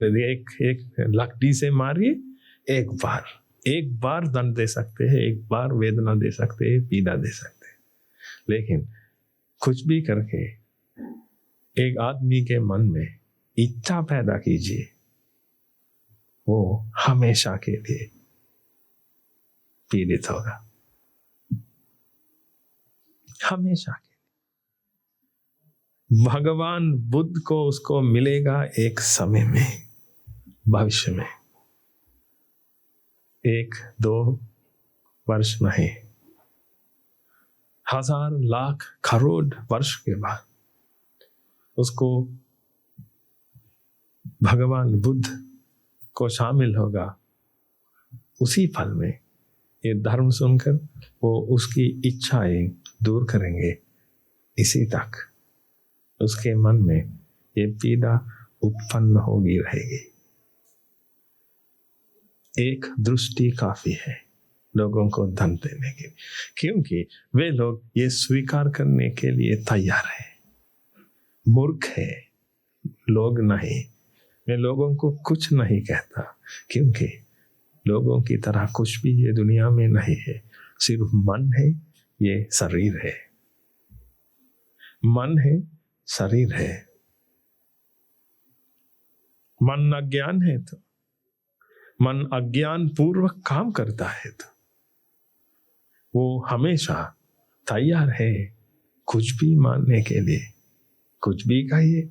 एक एक लकड़ी से मारिए, एक बार दंड दे सकते हैं, एक बार वेदना दे सकते हैं, पीड़ा दे सकते हैं, लेकिन कुछ भी करके एक आदमी के मन में इच्छा पैदा कीजिए, वो हमेशा के लिए पीड़ित होगा, हमेशा के। भगवान बुद्ध को उसको मिलेगा एक समय में, भविष्य में, 1-2 वर्ष नहीं, 1000 लाख करोड़ वर्ष के बाद उसको भगवान बुद्ध को शामिल होगा उसी फल में। ये धर्म सुनकर वो उसकी इच्छाएं दूर करेंगे, इसी तक उसके मन में ये पीड़ा उत्पन्न होगी रहेगी। एक दृष्टि काफी है लोगों को धन देने के लिए, क्योंकि वे लोग ये स्वीकार करने के लिए तैयार है। मूर्ख है लोग नहीं। मैं लोगों को कुछ नहीं कहता, क्योंकि लोगों की तरह कुछ भी ये दुनिया में नहीं है। सिर्फ मन है, ये शरीर है। मन है, शरीर है। मन अज्ञान है तो, मन अज्ञान पूर्वक काम करता है तो वो हमेशा तैयार है कुछ भी मानने के लिए। कुछ भी कहिए,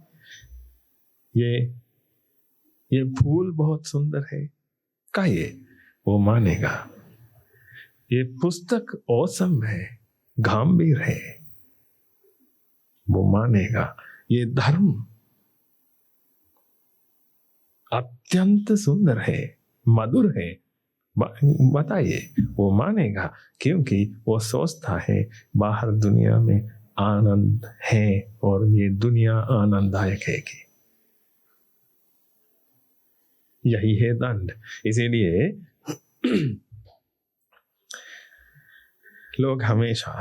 ये फूल बहुत सुंदर है कहिए, वो मानेगा। ये पुस्तक औसम है, गंभीर है, वो मानेगा। ये धर्म अत्यंत सुंदर है, मधुर है, बताइए, वो मानेगा, क्योंकि वो सोचता है बाहर दुनिया में आनंद है और ये दुनिया आनंददायक है कि यही है दंड। इसीलिए लोग हमेशा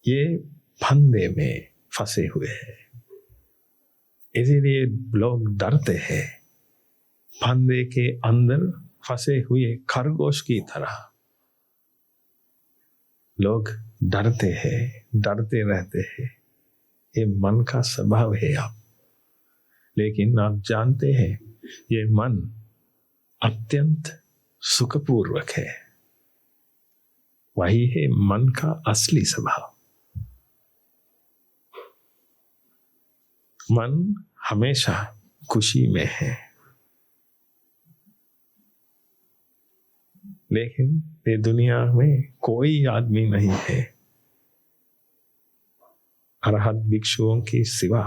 ये फंदे में फंसे हुए हैं। इसीलिए लोग डरते हैं, फंदे के अंदर फंसे हुए खरगोश की तरह लोग डरते हैं, डरते रहते हैं। ये मन का स्वभाव है आप। लेकिन आप जानते हैं ये मन अत्यंत सुखपूर्वक है। वही है मन का असली स्वभाव। मन हमेशा खुशी में है, लेकिन ये दुनिया में कोई आदमी नहीं है अरहत भिक्षुओं के सिवा,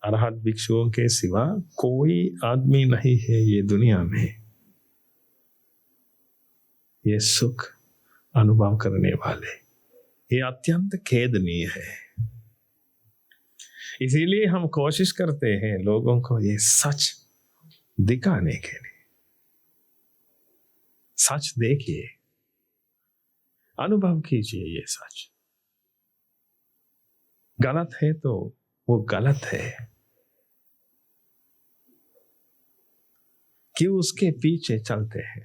अरहत भिक्षुओं के सिवा कोई आदमी नहीं है ये दुनिया में ये सुख अनुभव करने वाले। ये अत्यंत खेदनीय है। इसीलिए हम कोशिश करते हैं लोगों को ये सच दिखाने के लिए। सच देखिए, अनुभव कीजिए ये सच। गलत है तो वो गलत है, क्यों उसके पीछे चलते हैं?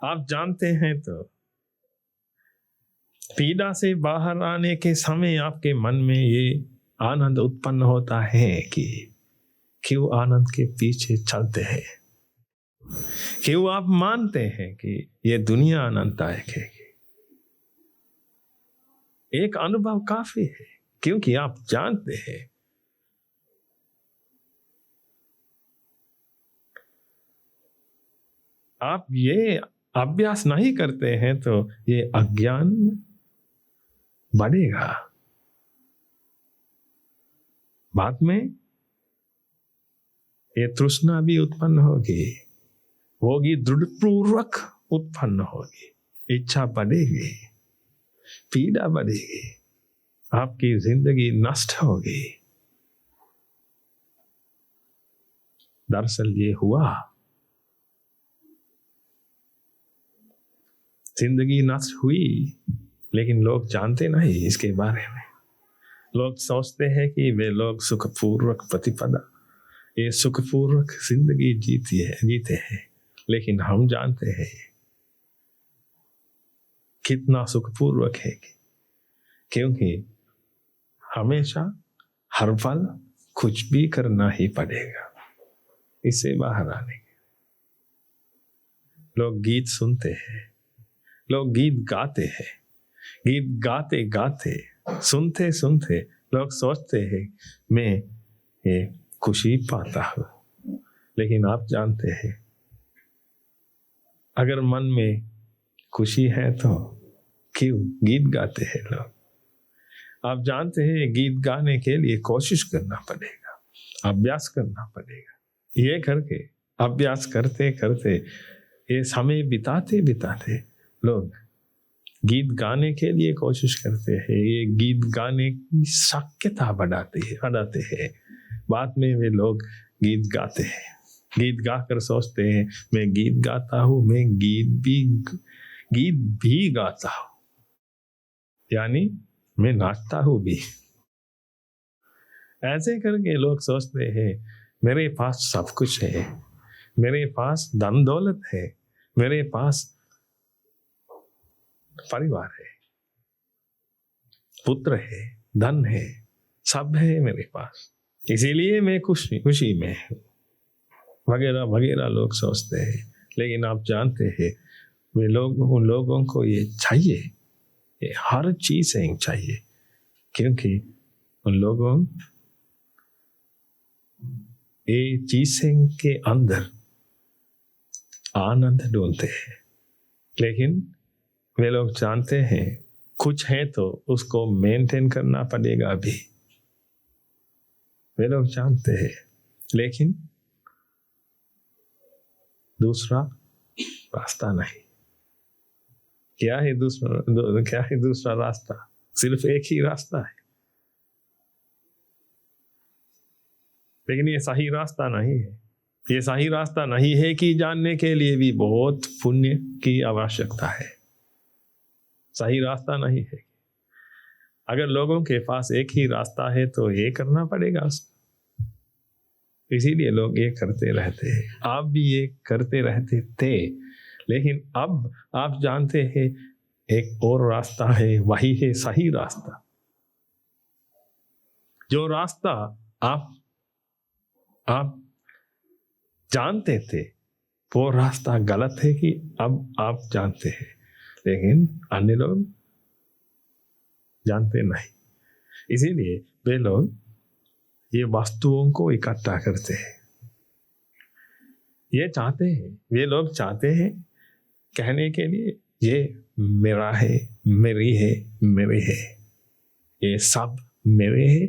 आप जानते हैं तो पीड़ा से बाहर आने के समय आपके मन में ये आनंद उत्पन्न होता है कि क्यों आनंद के पीछे चलते हैं, क्यों आप मानते हैं कि ये दुनिया आनंददायक है। एक अनुभव काफी है, क्योंकि आप जानते हैं आप ये अभ्यास नहीं करते हैं तो ये अज्ञान बढ़ेगा। बाद में ये तृष्णा भी उत्पन्न होगी, दृढ़पूर्वक उत्पन्न होगी, इच्छा बढ़ेगी, पीड़ा बढ़ेगी, आपकी जिंदगी नष्ट होगी। दरअसल ये हुआ, जिंदगी नष्ट हुई, लेकिन लोग जानते नहीं इसके बारे में। लोग सोचते हैं कि वे लोग सुखपूर्वक प्रतिपदा, ये सुखपूर्वक जिंदगी जीते हैं, लेकिन हम जानते हैं कितना सुखपूर्वक है, क्योंकि हमेशा हर पल कुछ भी करना ही पड़ेगा इससे बाहर आने के। लोग गीत सुनते हैं, लोग गीत गाते हैं, गीत गाते गाते सुनते सुनते लोग सोचते हैं मैं ये खुशी पाता हूँ, लेकिन आप जानते हैं अगर मन में खुशी है तो क्यों गीत गाते हैं लोग। आप जानते हैं गीत गाने के लिए कोशिश करना पड़ेगा, अभ्यास करना पड़ेगा। ये करके अभ्यास करते करते ये समय बिताते बिताते लोग गीत गाने के लिए कोशिश करते हैं, ये गीत गाने की शक्यता बढ़ाते हैं। बाद में वे लोग गीत गाते हैं, गीत गाकर सोचते हैं मैं गीत गाता हूँ, मैं गीत भी गाता हूँ, यानी मैं नाचता हूँ भी। ऐसे करके लोग सोचते हैं मेरे पास सब कुछ है, मेरे पास धन दौलत है, मेरे पास परिवार है, पुत्र है, धन है, सब है मेरे पास, इसीलिए मैं खुशी में हूँ, वगैरह वगैरह लोग सोचते हैं। लेकिन आप जानते हैं उन लोगों को ये चाहिए, ये हर चीज चाहिए, क्योंकि उन लोगों ये चीजें के अंदर आनंद ढूंढते हैं। लेकिन वे लोग जानते हैं कुछ है तो उसको मेंटेन करना पड़ेगा अभी, वे लोग जानते हैं, लेकिन दूसरा रास्ता नहीं। क्या है दूसरा रास्ता? सिर्फ एक ही रास्ता है, लेकिन ये सही रास्ता नहीं है। ये सही रास्ता नहीं है कि जानने के लिए भी बहुत पुण्य की आवश्यकता है। सही रास्ता नहीं है। अगर लोगों के पास एक ही रास्ता है तो ये करना पड़ेगा उसको, इसीलिए लोग ये करते रहते हैं। आप भी ये करते रहते थे, लेकिन अब आप जानते हैं एक और रास्ता है, वही है सही रास्ता। जो रास्ता आप जानते थे वो रास्ता गलत है कि अब आप जानते हैं, लेकिन अन्य लोग जानते नहीं। इसीलिए वे लोग ये वस्तुओं को इकट्ठा करते हैं। ये चाहते हैं, वे लोग चाहते हैं कहने के लिए ये मेरा है, मेरी है, मेरे है, ये सब मेरे है,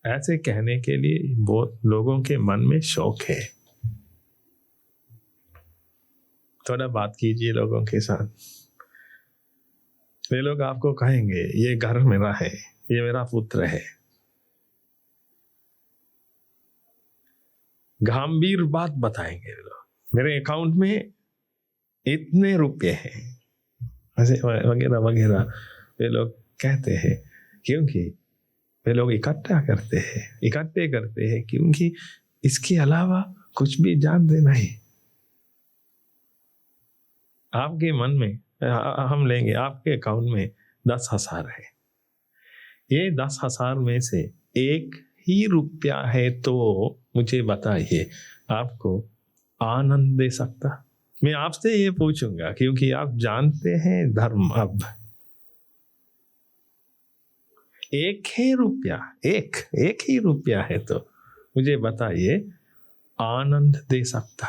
ऐसे कहने के लिए बहुत लोगों के मन में शौक है। थोड़ा बात कीजिए लोगों के साथ, वे लोग आपको कहेंगे ये घर मेरा है, ये मेरा पुत्र है। गंभीर बात बताएंगे लोग, मेरे अकाउंट में इतने रुपए हैं, ऐसे वगैरह वगैरह वे लोग कहते हैं, क्योंकि वे लोग इकट्ठे करते हैं क्योंकि इसके अलावा कुछ भी जानते नहीं। आपके मन में हम लेंगे, आपके अकाउंट में 10,000 है, ये 10,000 में से 1 ही रुपया है तो मुझे बताइए आपको आनंद दे सकता? मैं आपसे ये पूछूंगा क्योंकि आप जानते हैं धर्म। अब 1 ही रुपया, एक ही रुपया है तो मुझे बताइए आनंद दे सकता?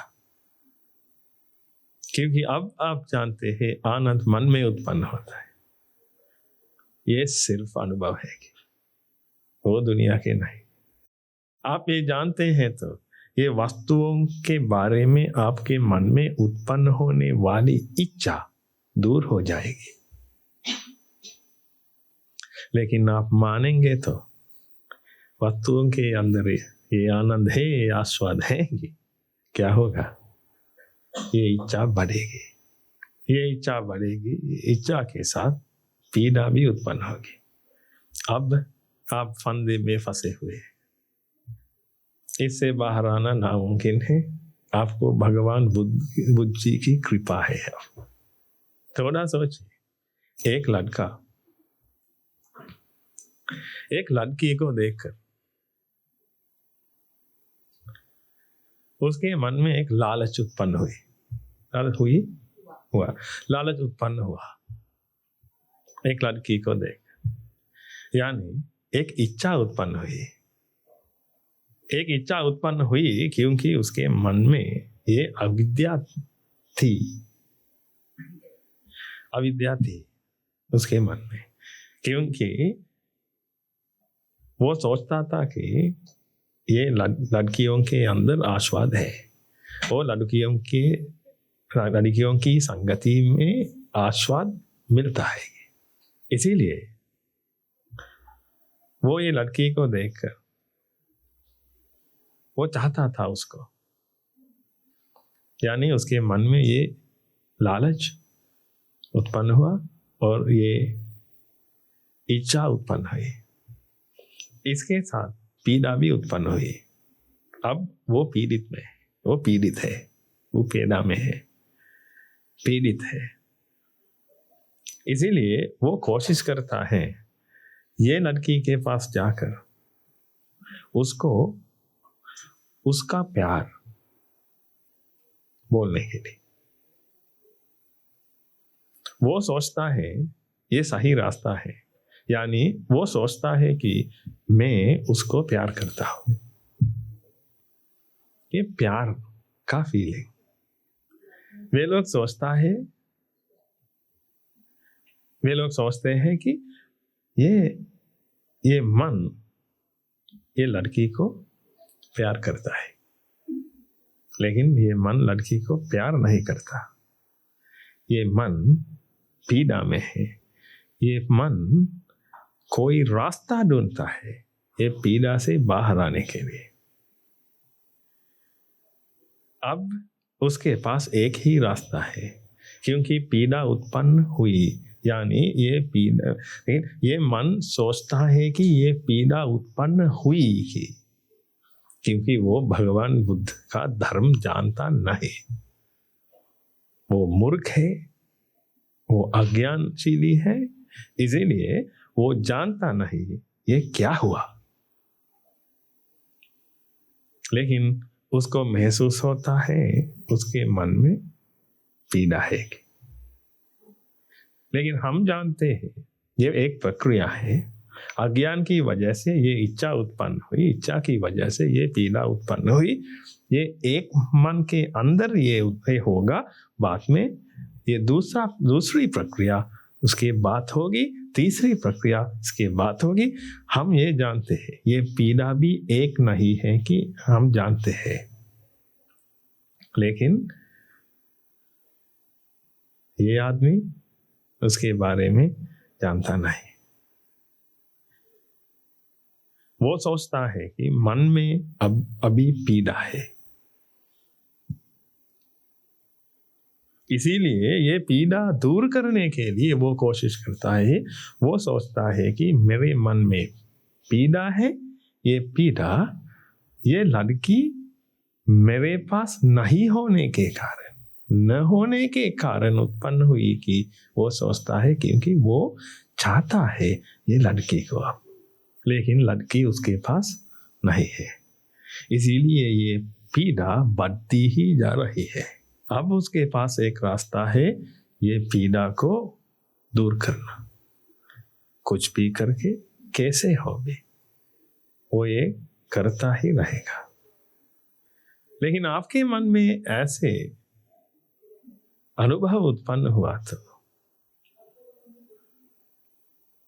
क्योंकि अब आप जानते हैं आनंद मन में उत्पन्न होता है, ये सिर्फ अनुभव है कि वो दुनिया के नहीं। आप ये जानते हैं तो ये वस्तुओं के बारे में आपके मन में उत्पन्न होने वाली इच्छा दूर हो जाएगी। लेकिन आप मानेंगे तो वस्तुओं के अंदर ये आनंद है, ये आस्वाद है, क्या होगा? ये इच्छा बढ़ेगी, ये इच्छा बढ़ेगी, इच्छा के साथ पीड़ा भी उत्पन्न होगी। अब आप फंदे में फंसे हुए हैं, इससे बाहर आना नामुमकिन है। आपको भगवान बुद्ध जी की कृपा है। थोड़ा सोचिए, एक लड़का एक लड़की को देखकर उसके मन में एक लालच उत्पन्न लालच उत्पन्न हुआ एक लड़की को देख, यानी एक इच्छा उत्पन्न हुई क्योंकि उसके मन में ये अविद्या थी उसके मन में, क्योंकि वो सोचता था कि ये लड़कियों के अंदर आस्वाद है, वो लड़कियों की संगति में आस्वाद मिलता है। इसीलिए वो ये लड़की को देखकर वो चाहता था उसको, यानी उसके मन में ये लालच उत्पन्न हुआ और ये इच्छा उत्पन्न हुई। इसके साथ पीड़ा भी उत्पन्न हुई। अब वो पीड़ित है, वो पीड़ा में है, पीड़ित है। इसीलिए वो कोशिश करता है ये लड़की के पास जाकर उसको उसका प्यार बोलने के लिए। वो सोचता है ये सही रास्ता है, यानी वो सोचता है कि मैं उसको प्यार करता हूं। ये प्यार का फीलिंग वे लोग सोचते हैं कि ये मन ये लड़की को प्यार करता है, लेकिन ये मन लड़की को प्यार नहीं करता। ये मन पीड़ा में है, ये मन कोई रास्ता ढूंढता है ये पीड़ा से बाहर आने के लिए। अब उसके पास एक ही रास्ता है, क्योंकि पीड़ा उत्पन्न हुई, यानी ये मन सोचता है कि ये पीड़ा उत्पन्न हुई ही क्योंकि वो भगवान बुद्ध का धर्म जानता नहीं। वो मूर्ख है, वो अज्ञानशीली है, इसीलिए वो जानता नहीं ये क्या हुआ। लेकिन उसको महसूस होता है उसके मन में पीड़ा है। लेकिन हम जानते हैं ये एक प्रक्रिया है। अज्ञान की वजह से ये इच्छा उत्पन्न हुई, इच्छा की वजह से ये पीड़ा उत्पन्न हुई। ये एक मन के अंदर ये होगा, बाद में ये दूसरी प्रक्रिया उसके बाद होगी, तीसरी प्रक्रिया इसके बाद होगी। हम ये जानते हैं ये पीड़ा भी एक नहीं है कि हम जानते हैं, लेकिन ये आदमी उसके बारे में जानता नहीं। वो सोचता है कि मन में अभी पीड़ा है, इसीलिए ये पीड़ा दूर करने के लिए वो कोशिश करता है। वो सोचता है कि मेरे मन में पीड़ा है, ये पीड़ा ये लड़की मेरे पास नहीं होने के कारण, न होने के कारण उत्पन्न हुई कि वो सोचता है, क्योंकि वो चाहता है ये लड़की को, लेकिन लड़की उसके पास नहीं है। इसीलिए ये पीड़ा बढ़ती ही जा रही है। अब उसके पास एक रास्ता है ये पीड़ा को दूर करना, कुछ भी करके कैसे हो भी वो ये करता ही रहेगा। लेकिन आपके मन में ऐसे अनुभव उत्पन्न हुआ तो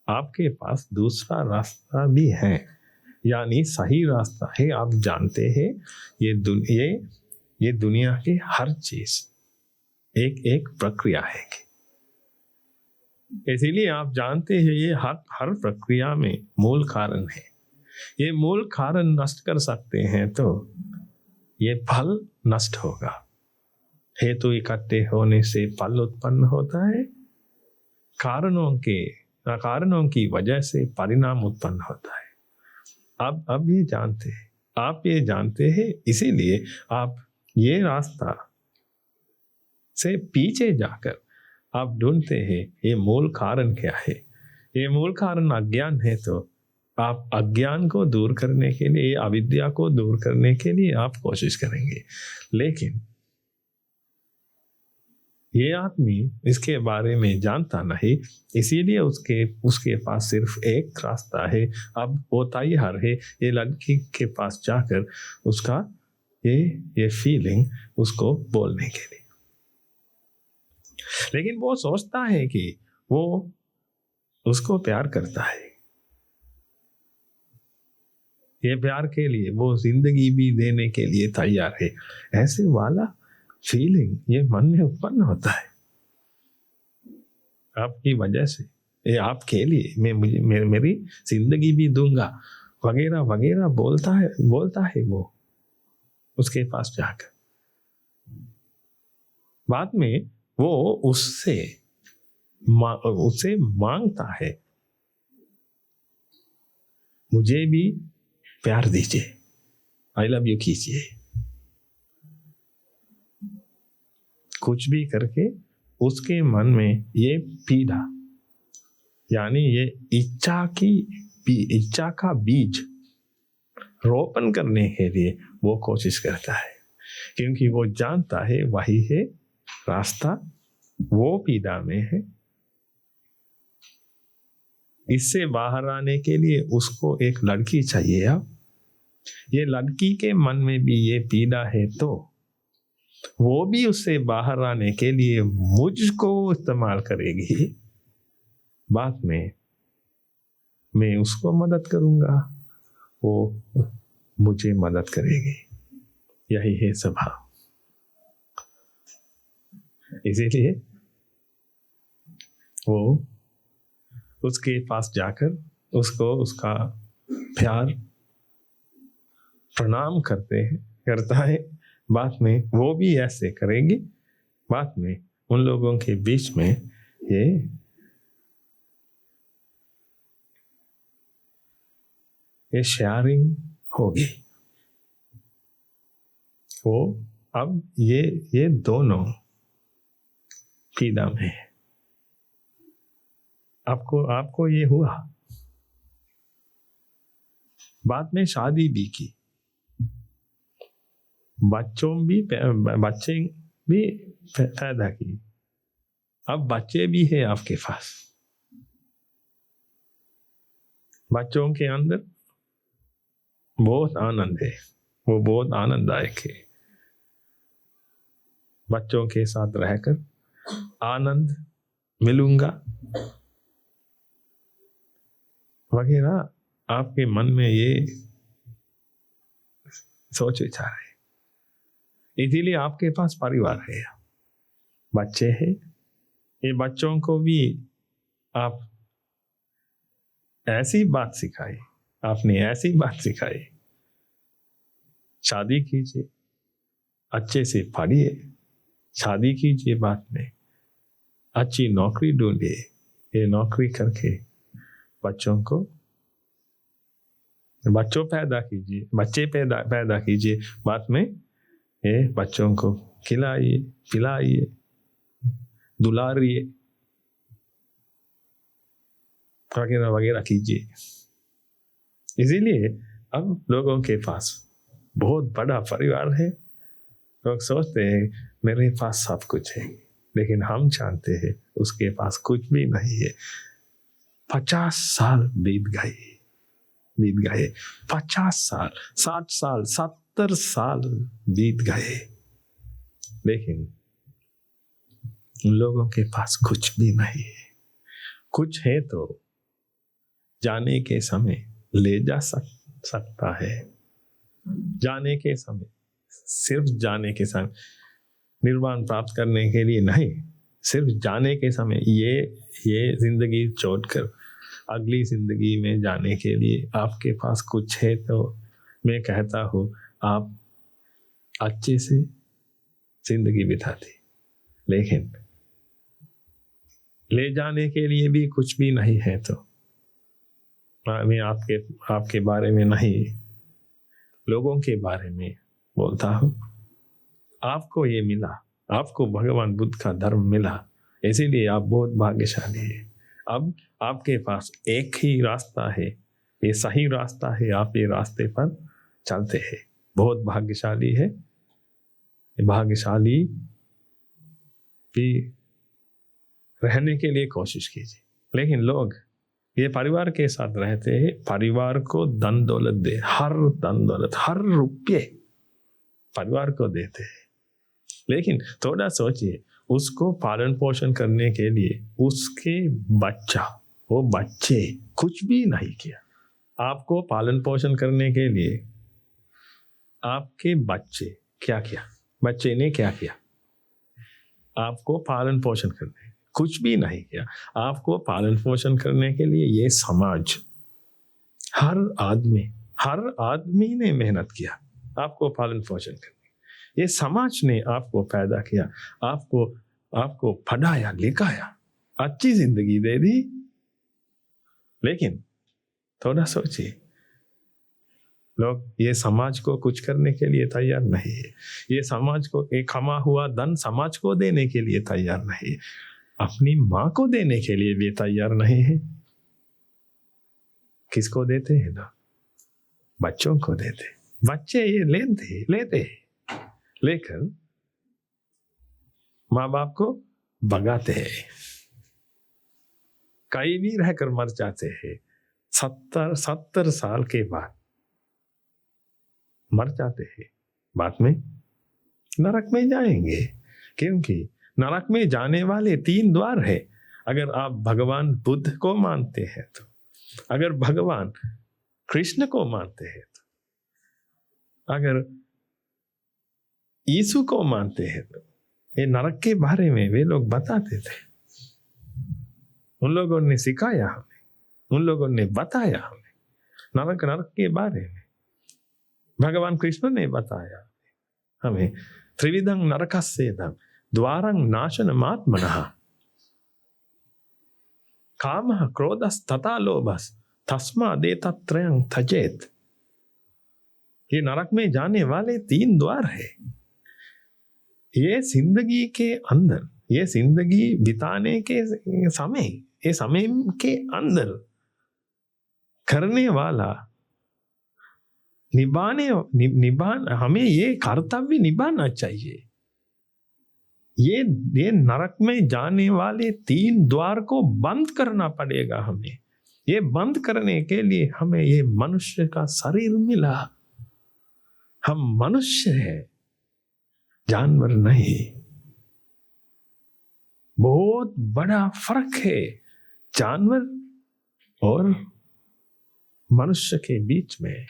आपके पास दूसरा रास्ता भी है, यानी सही रास्ता है। आप जानते हैं ये दुनिया की हर चीज एक प्रक्रिया है। इसीलिए आप जानते हैं ये हर प्रक्रिया में मूल कारण है। ये मूल कारण नष्ट कर सकते हैं तो ये फल नष्ट होगा। हेतु इकट्ठे होने से फल उत्पन्न होता है। कारणों के कारणों की वजह से परिणाम उत्पन्न होता है। अब ये जानते हैं, आप ये जानते हैं, इसीलिए आप ये रास्ता से पीछे जाकर आप ढूंढते हैं ये मूल कारण क्या है। ये मूल कारण अज्ञान है, तो आप अज्ञान को दूर करने के लिए, अविद्या को दूर करने के लिए आप कोशिश करेंगे। लेकिन ये आदमी इसके बारे में जानता नहीं, इसीलिए उसके पास सिर्फ एक रास्ता है। अब वो तैयार है ये लड़की के पास जाकर उसका ये फीलिंग उसको बोलने के लिए। लेकिन वो सोचता है कि वो उसको प्यार करता है, ये प्यार के लिए वो जिंदगी भी देने के लिए तैयार है। ऐसे वाला फीलिंग ये मन में उत्पन्न होता है आपकी वजह से। ये आपके लिए मैं मेरी जिंदगी भी दूंगा वगैरह वगैरह बोलता है वो उसके पास जाकर। बाद में वो उससे मांगता है, मुझे भी प्यार दीजिए, आई लव यू कीजिए। कुछ भी करके उसके मन में ये पीड़ा, यानी ये इच्छा का बीज रोपण करने के लिए वो कोशिश करता है, क्योंकि वो जानता है वही है रास्ता, वो पीड़ा में है। इससे बाहर आने के लिए उसको एक लड़की चाहिए। अब ये लड़की के मन में भी ये पीड़ा है, तो वो भी उससे बाहर आने के लिए मुझको इस्तेमाल करेगी। बाद में मैं उसको मदद करूंगा, वो मुझे मदद करेगी। यही है स्वभाव। इसीलिए वो उसके पास जाकर उसको उसका प्यार प्रणाम करता है। बाद में वो भी ऐसे करेगी। बाद में उन लोगों के बीच में ये शेयरिंग होगी। वो अब ये दोनों पीड़ा में है। आपको ये हुआ, बाद में शादी भी की, बच्चे भी पैदा की, अब बच्चे भी है आपके पास। बच्चों के अंदर बहुत आनंद है, वो बहुत आनंददायक है। बच्चों के साथ रहकर आनंद मिलूंगा वगैरह आपके मन में ये सोच विचार है। इसीलिए आपके पास परिवार है, बच्चे हैं। ये बच्चों को भी आप ऐसी बात सिखाई, आपने ऐसी बात सिखाई, शादी कीजिए, अच्छे से पढ़िए, शादी कीजिए, बाद में अच्छी नौकरी ढूंढिए, ये नौकरी करके बच्चे पैदा कीजिए, बाद में ये बच्चों को खिलाइए, पिलाइए, दुलारिए वगैरह वगैरह कीजिए। इसीलिए अब लोगों के पास बहुत बड़ा परिवार है। लोग सोचते हैं मेरे पास सब कुछ है, लेकिन हम जानते हैं उसके पास कुछ भी नहीं है। 50 साल बीत गए, 50 साल, 60 साल, 70 साल बीत गए, लेकिन उन लोगों के पास कुछ भी नहीं है। कुछ है तो जाने के समय ले जा सकता है। जाने के समय, सिर्फ जाने के समय, निर्वाण प्राप्त करने के लिए नहीं, सिर्फ जाने के समय ये जिंदगी छोड़कर अगली जिंदगी में जाने के लिए आपके पास कुछ है तो मैं कहता हूँ आप अच्छे से जिंदगी बिताते। लेकिन ले जाने के लिए भी कुछ भी नहीं है, तो मैं आपके बारे में नहीं, लोगों के बारे में बोलता हूँ। आपको ये मिला, आपको भगवान बुद्ध का धर्म मिला, इसीलिए आप बहुत भाग्यशाली हैं। अब आपके पास एक ही रास्ता है, ये सही रास्ता है, आप ये रास्ते पर चलते हैं, बहुत भाग्यशाली है। भाग्यशाली भी रहने के लिए कोशिश कीजिए। लेकिन लोग ये परिवार के साथ रहते हैं, परिवार को धन दौलत दे, हर धन दौलत, हर रुपये परिवार को देते हैं। लेकिन थोड़ा सोचिए, उसको पालन पोषण करने के लिए उसके वो बच्चे कुछ भी नहीं किया। आपको पालन पोषण करने के लिए आपके बच्चे क्या किया? बच्चे ने क्या किया? आपको पालन पोषण करने कुछ भी नहीं किया। आपको पालन पोषण करने के लिए ये समाज, हर आदमी ने मेहनत किया आपको पालन पोषण करने। ये समाज ने आपको पैदा किया, आपको पढ़ाया लिखाया, अच्छी जिंदगी दे दी। लेकिन थोड़ा सोचिए, लोग ये समाज को कुछ करने के लिए तैयार नहीं है। ये समाज को एक कमा हुआ धन समाज को देने के लिए तैयार नहीं है, अपनी माँ को देने के लिए भी तैयार नहीं है। किसको देते हैं ना? बच्चों को देते। बच्चे ये लेते लेकर माँ बाप को भगाते हैं, कहीं भी रहकर मर जाते हैं। 70 साल के बाद मर जाते हैं, बाद में नरक में जाएंगे। क्योंकि नरक में जाने वाले 3 द्वार है। अगर आप भगवान बुद्ध को मानते हैं तो, अगर भगवान कृष्ण को मानते हैं तो, अगर यीशु को मानते हैं तो, ये नरक के बारे में वे लोग बताते थे। उन लोगों ने सिखाया हमें, उन लोगों ने बताया हमें नरक के बारे में। भगवान कृष्ण ने बताया हमें, त्रिविधं नरकस्येदं द्वारं नाशनमात्मनः कामः क्रोधस्तथा लोभस् तस्मादेतत्त्रयं त्यजेत्। ये नरक में जाने वाले 3 द्वार है। ये जिंदगी के अंदर, ये जिंदगी बिताने के समय, ये समय के अंदर करने वाला निभाना हमें ये कर्तव्य निभाना चाहिए। ये नरक में जाने वाले 3 द्वार को बंद करना पड़ेगा हमें। ये बंद करने के लिए हमें ये मनुष्य का शरीर मिला। हम मनुष्य हैं, जानवर नहीं। बहुत बड़ा फर्क है जानवर और मनुष्य के बीच में,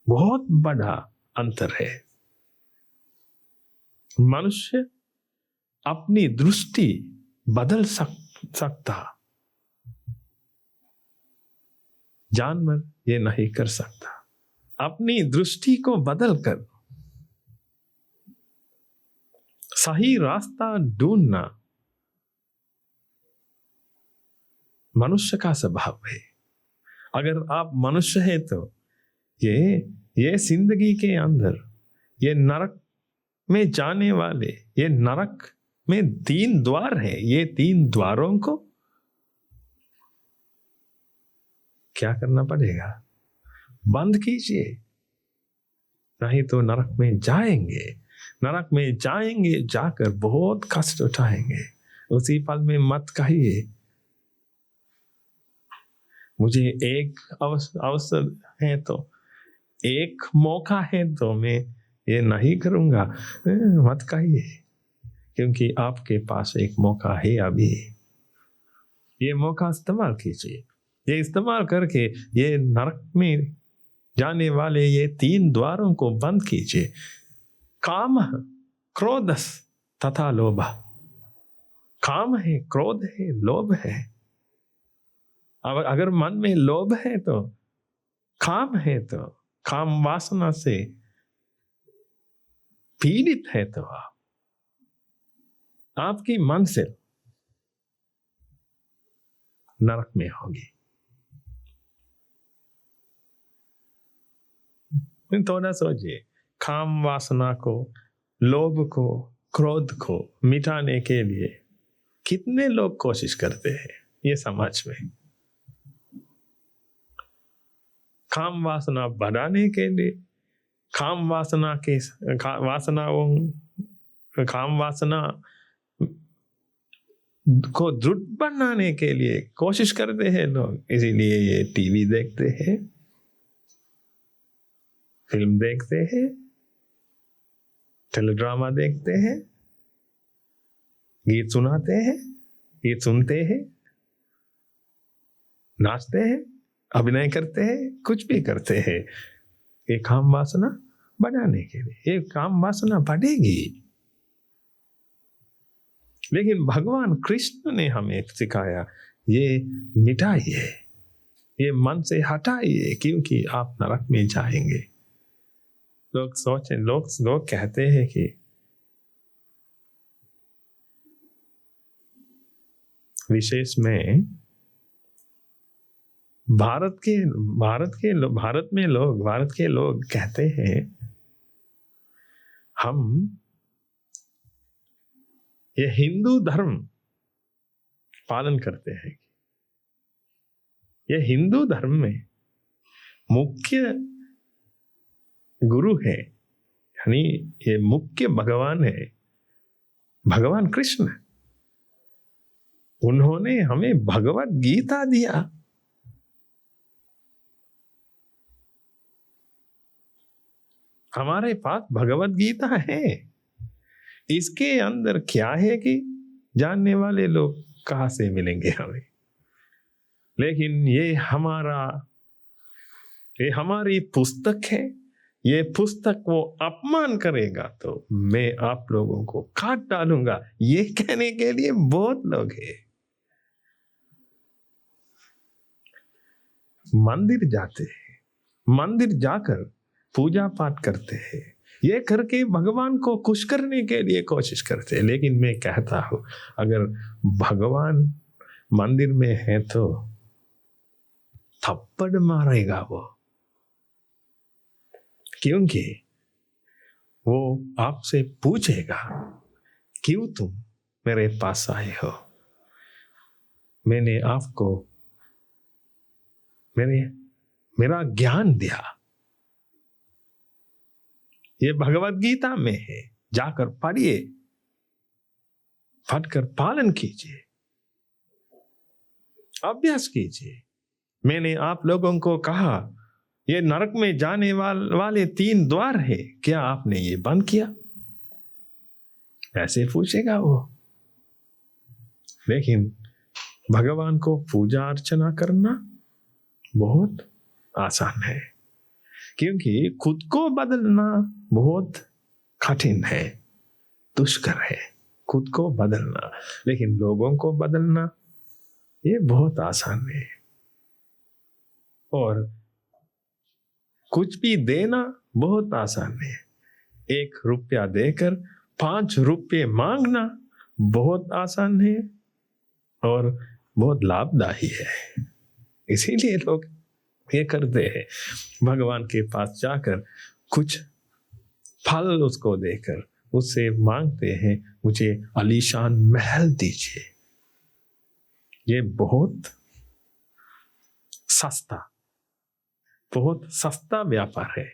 बहुत बड़ा अंतर है। मनुष्य अपनी दृष्टि बदल सकता, जानवर ये नहीं कर सकता। अपनी दृष्टि को बदलकर सही रास्ता ढूंढना मनुष्य का स्वभाव है। अगर आप मनुष्य हैं तो ये जिंदगी के अंदर, ये नरक में जाने वाले, ये नरक में 3 द्वार है। ये 3 द्वारों को क्या करना पड़ेगा? बंद कीजिए, नहीं तो नरक में जाएंगे। नरक में जाएंगे, जाकर बहुत कष्ट उठाएंगे। उसी पल में मत कहिए मुझे एक अवसर है तो, एक मौका है तो मैं ये नहीं करूंगा, मत कहिए। क्योंकि आपके पास एक मौका है अभी। ये मौका इस्तेमाल कीजिए। ये इस्तेमाल करके ये नरक में जाने वाले ये 3 द्वारों को बंद कीजिए। काम, क्रोध तथा लोभ। काम है, क्रोध है, लोभ है। अगर मन में लोभ है तो, काम है तो, काम वासना से पीड़ित है तो आपकी मन से नरक में होगी। थोड़ा सोचिए, काम वासना को, लोभ को, क्रोध को मिटाने के लिए कितने लोग कोशिश करते हैं ये समाज में। काम वासना बढ़ाने के लिए, काम वासना को दृढ़ बनाने के लिए कोशिश करते हैं लोग। इसीलिए ये टीवी देखते हैं, फिल्म देखते हैं, टेलीड्रामा देखते हैं, गीत सुनाते हैं, गीत सुनते हैं, नाचते हैं, अभिनय करते हैं, कुछ भी करते हैं ये काम वासना बढ़ाने के लिए। ये काम वासना बढ़ेगी, लेकिन भगवान कृष्ण ने हमें सिखाया ये मिटाइए, ये मन से हटाइए, क्योंकि आप नरक में जाएंगे। लोग सोचें, लोग कहते हैं कि विशेष में भारत के लोग कहते हैं हम ये हिंदू धर्म पालन करते हैं। ये हिंदू धर्म में मुख्य गुरु है, यानी ये मुख्य भगवान है, भगवान कृष्ण। उन्होंने हमें भगवत गीता दिया। हमारे पास भगवत गीता है। इसके अंदर क्या है कि जानने वाले लोग कहां से मिलेंगे हमें। लेकिन ये हमारी पुस्तक है। ये पुस्तक वो अपमान करेगा तो मैं आप लोगों को काट डालूंगा, ये कहने के लिए बहुत लोग हैं। मंदिर जाते हैं, मंदिर जाकर पूजा पाठ करते हैं, ये करके भगवान को खुश करने के लिए कोशिश करते हैं। लेकिन मैं कहता हूं, अगर भगवान मंदिर में है तो थप्पड़ मारेगा वो, क्योंकि वो आपसे पूछेगा क्यों तुम मेरे पास आए हो। मैंने आपको मेरा ज्ञान दिया, ये भगवत गीता में है, जाकर पढ़िए, पढ़कर पालन कीजिए, अभ्यास कीजिए। मैंने आप लोगों को कहा ये नरक में जाने वाले 3 द्वार है, क्या आपने ये बंद किया? ऐसे पूछेगा वो। लेकिन भगवान को पूजा अर्चना करना बहुत आसान है, क्योंकि खुद को बदलना बहुत कठिन है, दुष्कर है खुद को बदलना। लेकिन लोगों को बदलना ये बहुत आसान है। और कुछ भी देना बहुत आसान है। 1 रुपया देकर 5 रुपये मांगना बहुत आसान है और बहुत लाभदायी है। इसीलिए लोग ये करते हैं, भगवान के पास जाकर कुछ फल उसको देकर उससे मांगते हैं, मुझे आलीशान महल दीजिए। ये बहुत सस्ता व्यापार है,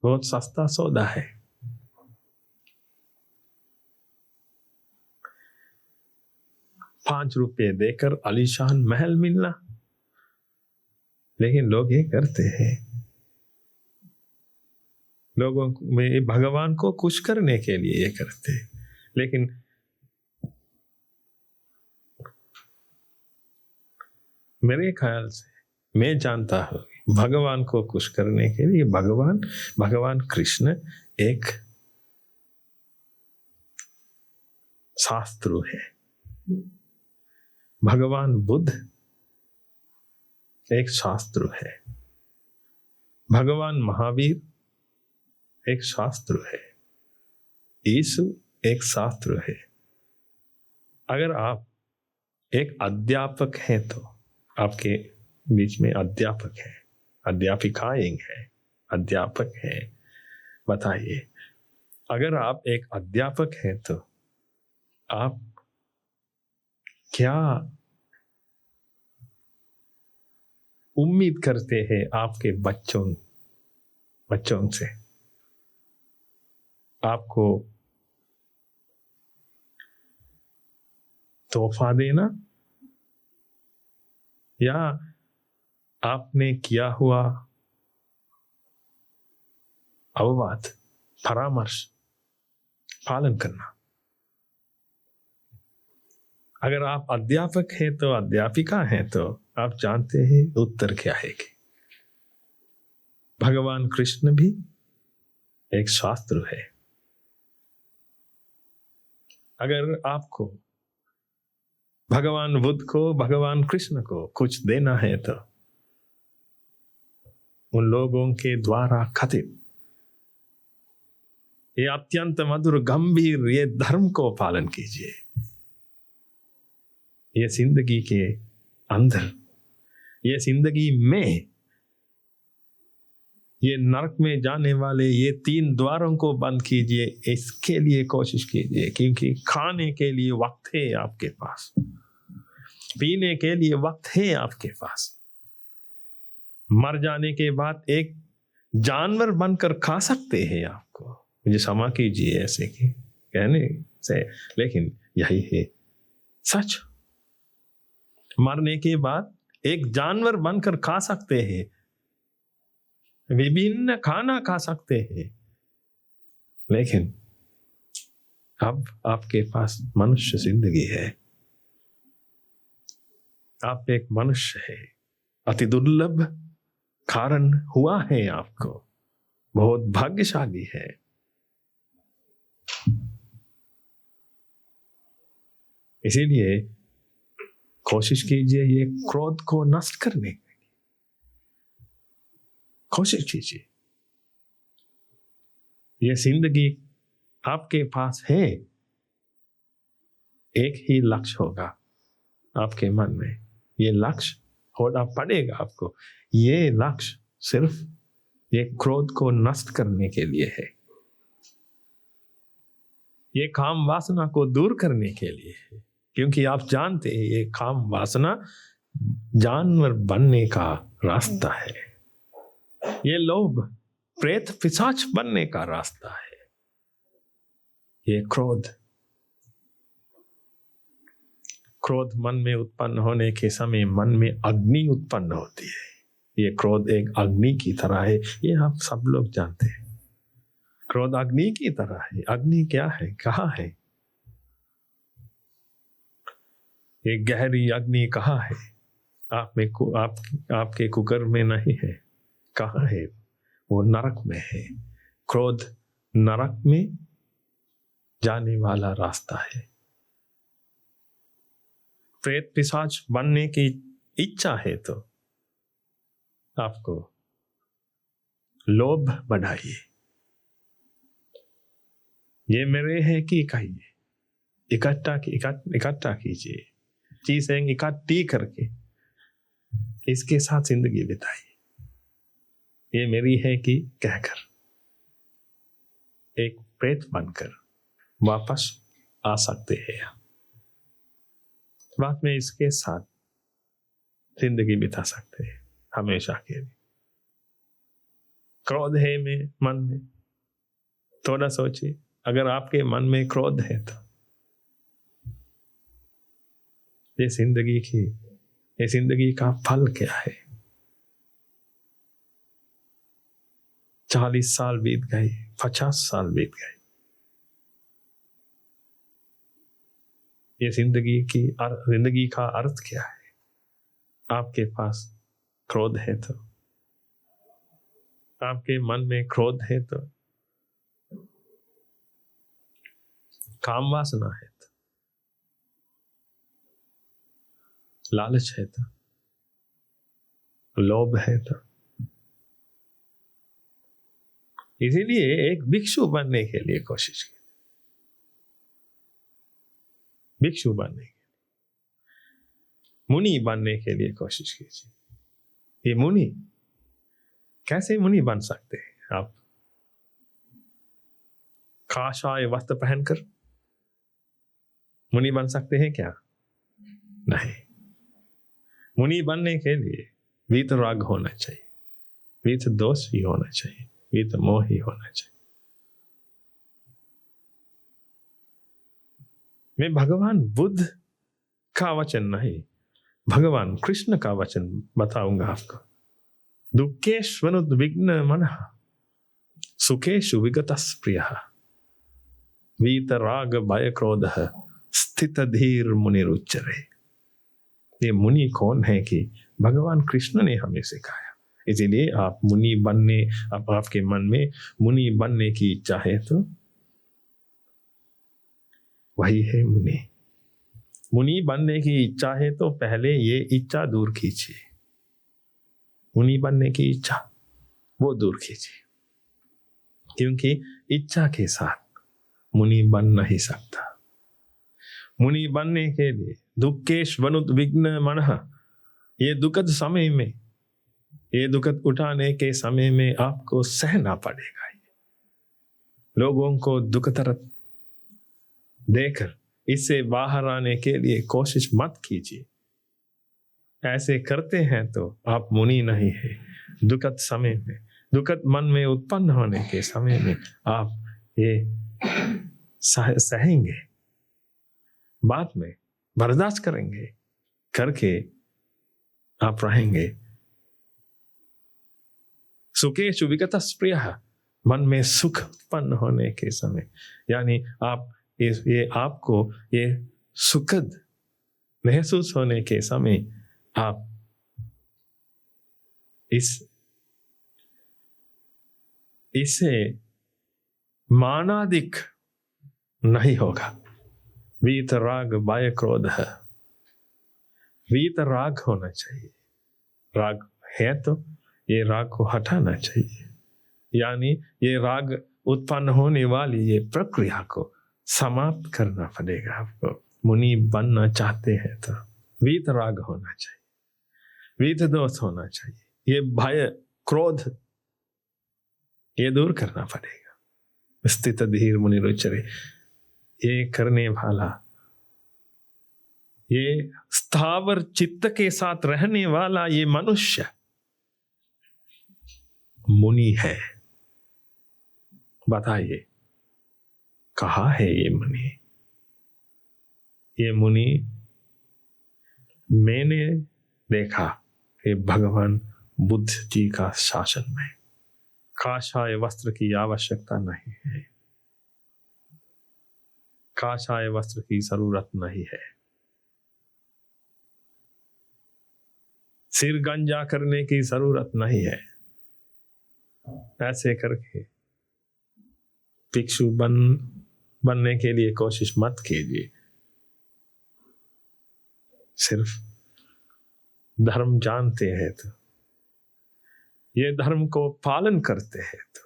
बहुत सस्ता सौदा है। ₹5 देकर आलीशान महल मिलना। लेकिन लोग ये करते हैं, लोगों में भगवान को खुश करने के लिए ये करते हैं। लेकिन मेरे ख्याल से मैं जानता हूं, भगवान को खुश करने के लिए भगवान कृष्ण एक शास्त्रु है, भगवान बुद्ध एक शास्त्रु है, भगवान महावीर एक शास्त्रु है, यीशु एक शास्त्रु है। अगर आप एक अध्यापक है तो आपके बीच में अध्यापक है, अध्यापिकाएं हैं, अध्यापक है। बताइए, अगर आप एक अध्यापक हैं तो आप क्या उम्मीद करते हैं आपके बच्चों से? आपको तोहफा देना या आपने किया हुआ अववाद, परामर्श पालन करना? अगर आप अध्यापक हैं तो अध्यापिका हैं तो आप जानते हैं उत्तर क्या है कि भगवान कृष्ण भी एक शास्त्र है। अगर आपको भगवान बुद्ध को, भगवान कृष्ण को कुछ देना है तो उन लोगों के द्वारा कथित ये अत्यंत मधुर गंभीर ये धर्म को पालन कीजिए। ये जिंदगी के अंदर, ये जिंदगी में, ये नरक में जाने वाले ये 3 द्वारों को बंद कीजिए। इसके लिए कोशिश कीजिए, क्योंकि खाने के लिए वक्त है आपके पास, पीने के लिए वक्त है आपके पास। मर जाने के बाद एक जानवर बनकर खा सकते हैं आपको। मुझे क्षमा कीजिए ऐसे कि कहने से, लेकिन यही है सच। मरने के बाद एक जानवर बनकर खा सकते हैं, विभिन्न खाना खा सकते हैं, लेकिन अब आपके पास मनुष्य जिंदगी है। आप एक मनुष्य है, अति दुर्लभ कारण हुआ है आपको, बहुत भाग्यशाली है। इसीलिए कोशिश कीजिए ये क्रोध को नष्ट करने की, कोशिश कीजिए। ये जिंदगी आपके पास है, एक ही लक्ष्य होगा आपके मन में। ये लक्ष्य होना पड़ेगा आपको। ये लक्ष्य सिर्फ ये क्रोध को नष्ट करने के लिए है, ये काम वासना को दूर करने के लिए है। क्योंकि आप जानते हैं ये काम वासना जानवर बनने का रास्ता है, ये लोभ प्रेत पिशाच बनने का रास्ता है। ये क्रोध मन में उत्पन्न होने के समय मन में अग्नि उत्पन्न होती है। ये क्रोध एक अग्नि की तरह है, ये हम सब लोग जानते हैं। क्रोध अग्नि की तरह है। अग्नि क्या है, कहाँ है? ये गहरी अग्नि कहाँ है? आपके कुकर में नहीं है। कहाँ है? वो नरक में है। क्रोध नरक में जाने वाला रास्ता है। प्रेत पिशाच बनने की इच्छा है तो आपको लोभ बढ़ाइए। ये मेरे है कि कहिए, इकट्ठा कीजिए, चीजें इकट्ठी करके इसके साथ जिंदगी बिताइए। ये मेरी है कि कहकर एक प्रेत बनकर वापस आ सकते हैं। बाद में इसके साथ जिंदगी बिता सकते हैं हमेशा के लिए। क्रोध है में मन में, थोड़ा सोचिए, अगर आपके मन में क्रोध है तो ये जिंदगी का फल क्या है? 40 साल बीत गए, 50 साल बीत गए। ये जिंदगी का अर्थ क्या है? आपके पास क्रोध है तो, आपके मन में क्रोध है तो, काम वासना है तो, लालच है तो, लोभ है तो, इसीलिए एक भिक्षु बनने के लिए कोशिश की। भिक्षु बनने के लिए मुनि बनने के लिए कोशिश कीजिए। ये मुनि कैसे मुनि बन सकते हैं? आप काशाय वस्त्र पहनकर मुनि बन सकते हैं क्या? नहीं। मुनि बनने के लिए वीतराग होना चाहिए, वीत दोष ही होना चाहिए, वीत मोह ही होना चाहिए। मैं भगवान बुद्ध का वचन नहीं, भगवान कृष्ण का वचन बताऊंगा आपको। दुःखेष्वनुद्विग्न मनः सुखेषु विगतः प्रियः वीतराग भय क्रोधः स्थित धीर मुनिरुच्चरे। ये मुनि कौन है कि भगवान कृष्ण ने हमें सिखाया। इसीलिए आप मुनि बनने, अब आपके मन में मुनि बनने की इच्छा है तो वही है मुनि। मुनि बनने की इच्छा है तो पहले ये इच्छा दूर कीजिए। मुनि बनने की इच्छा वो दूर कीजिए, क्योंकि इच्छा के साथ मुनि बन नहीं सकता। मुनि बनने के लिए दुःखेष्वनुद्विग्न मनः, ये दुखद समय में, ये दुखद उठाने के समय में आपको सहना पड़ेगा। लोगों को दुख तरफ देकर इससे बाहर आने के लिए कोशिश मत कीजिए। ऐसे करते हैं तो आप मुनि नहीं है। दुखद समय में, दुखद मन में उत्पन्न होने के समय में आप ये सहेंगे, बाद में बर्दाश्त करेंगे, करके आप रहेंगे। सुखेषु विगतः प्रियः, मन में सुख उत्पन्न होने के समय, यानी आप ये आपको ये सुखद महसूस होने के समय आप इसे मानाधिक नहीं होगा। वीतराग भय क्रोध है, वीतराग होना चाहिए। राग है तो ये राग को हटाना चाहिए, यानी ये राग उत्पन्न होने वाली ये प्रक्रिया को समाप्त करना पड़ेगा आपको। मुनि बनना चाहते हैं तो वीतराग होना चाहिए, वीत दोष होना चाहिए, ये भय क्रोध ये दूर करना पड़ेगा। स्थित धीर मुनि रुचरे, ये करने वाला, ये स्थावर चित्त के साथ रहने वाला ये मनुष्य मुनि है। बताइए कहाँ है ये मुनि? ये मुनि मैंने देखा कि भगवान बुद्ध जी का शासन में काशाय वस्त्र की आवश्यकता नहीं है, काशाय वस्त्र की जरूरत नहीं है। सिर गंजा करने की जरूरत नहीं है। ऐसे करके भिक्षु बनने के लिए कोशिश मत कीजिए। सिर्फ धर्म जानते हैं तो, ये धर्म को पालन करते हैं तो,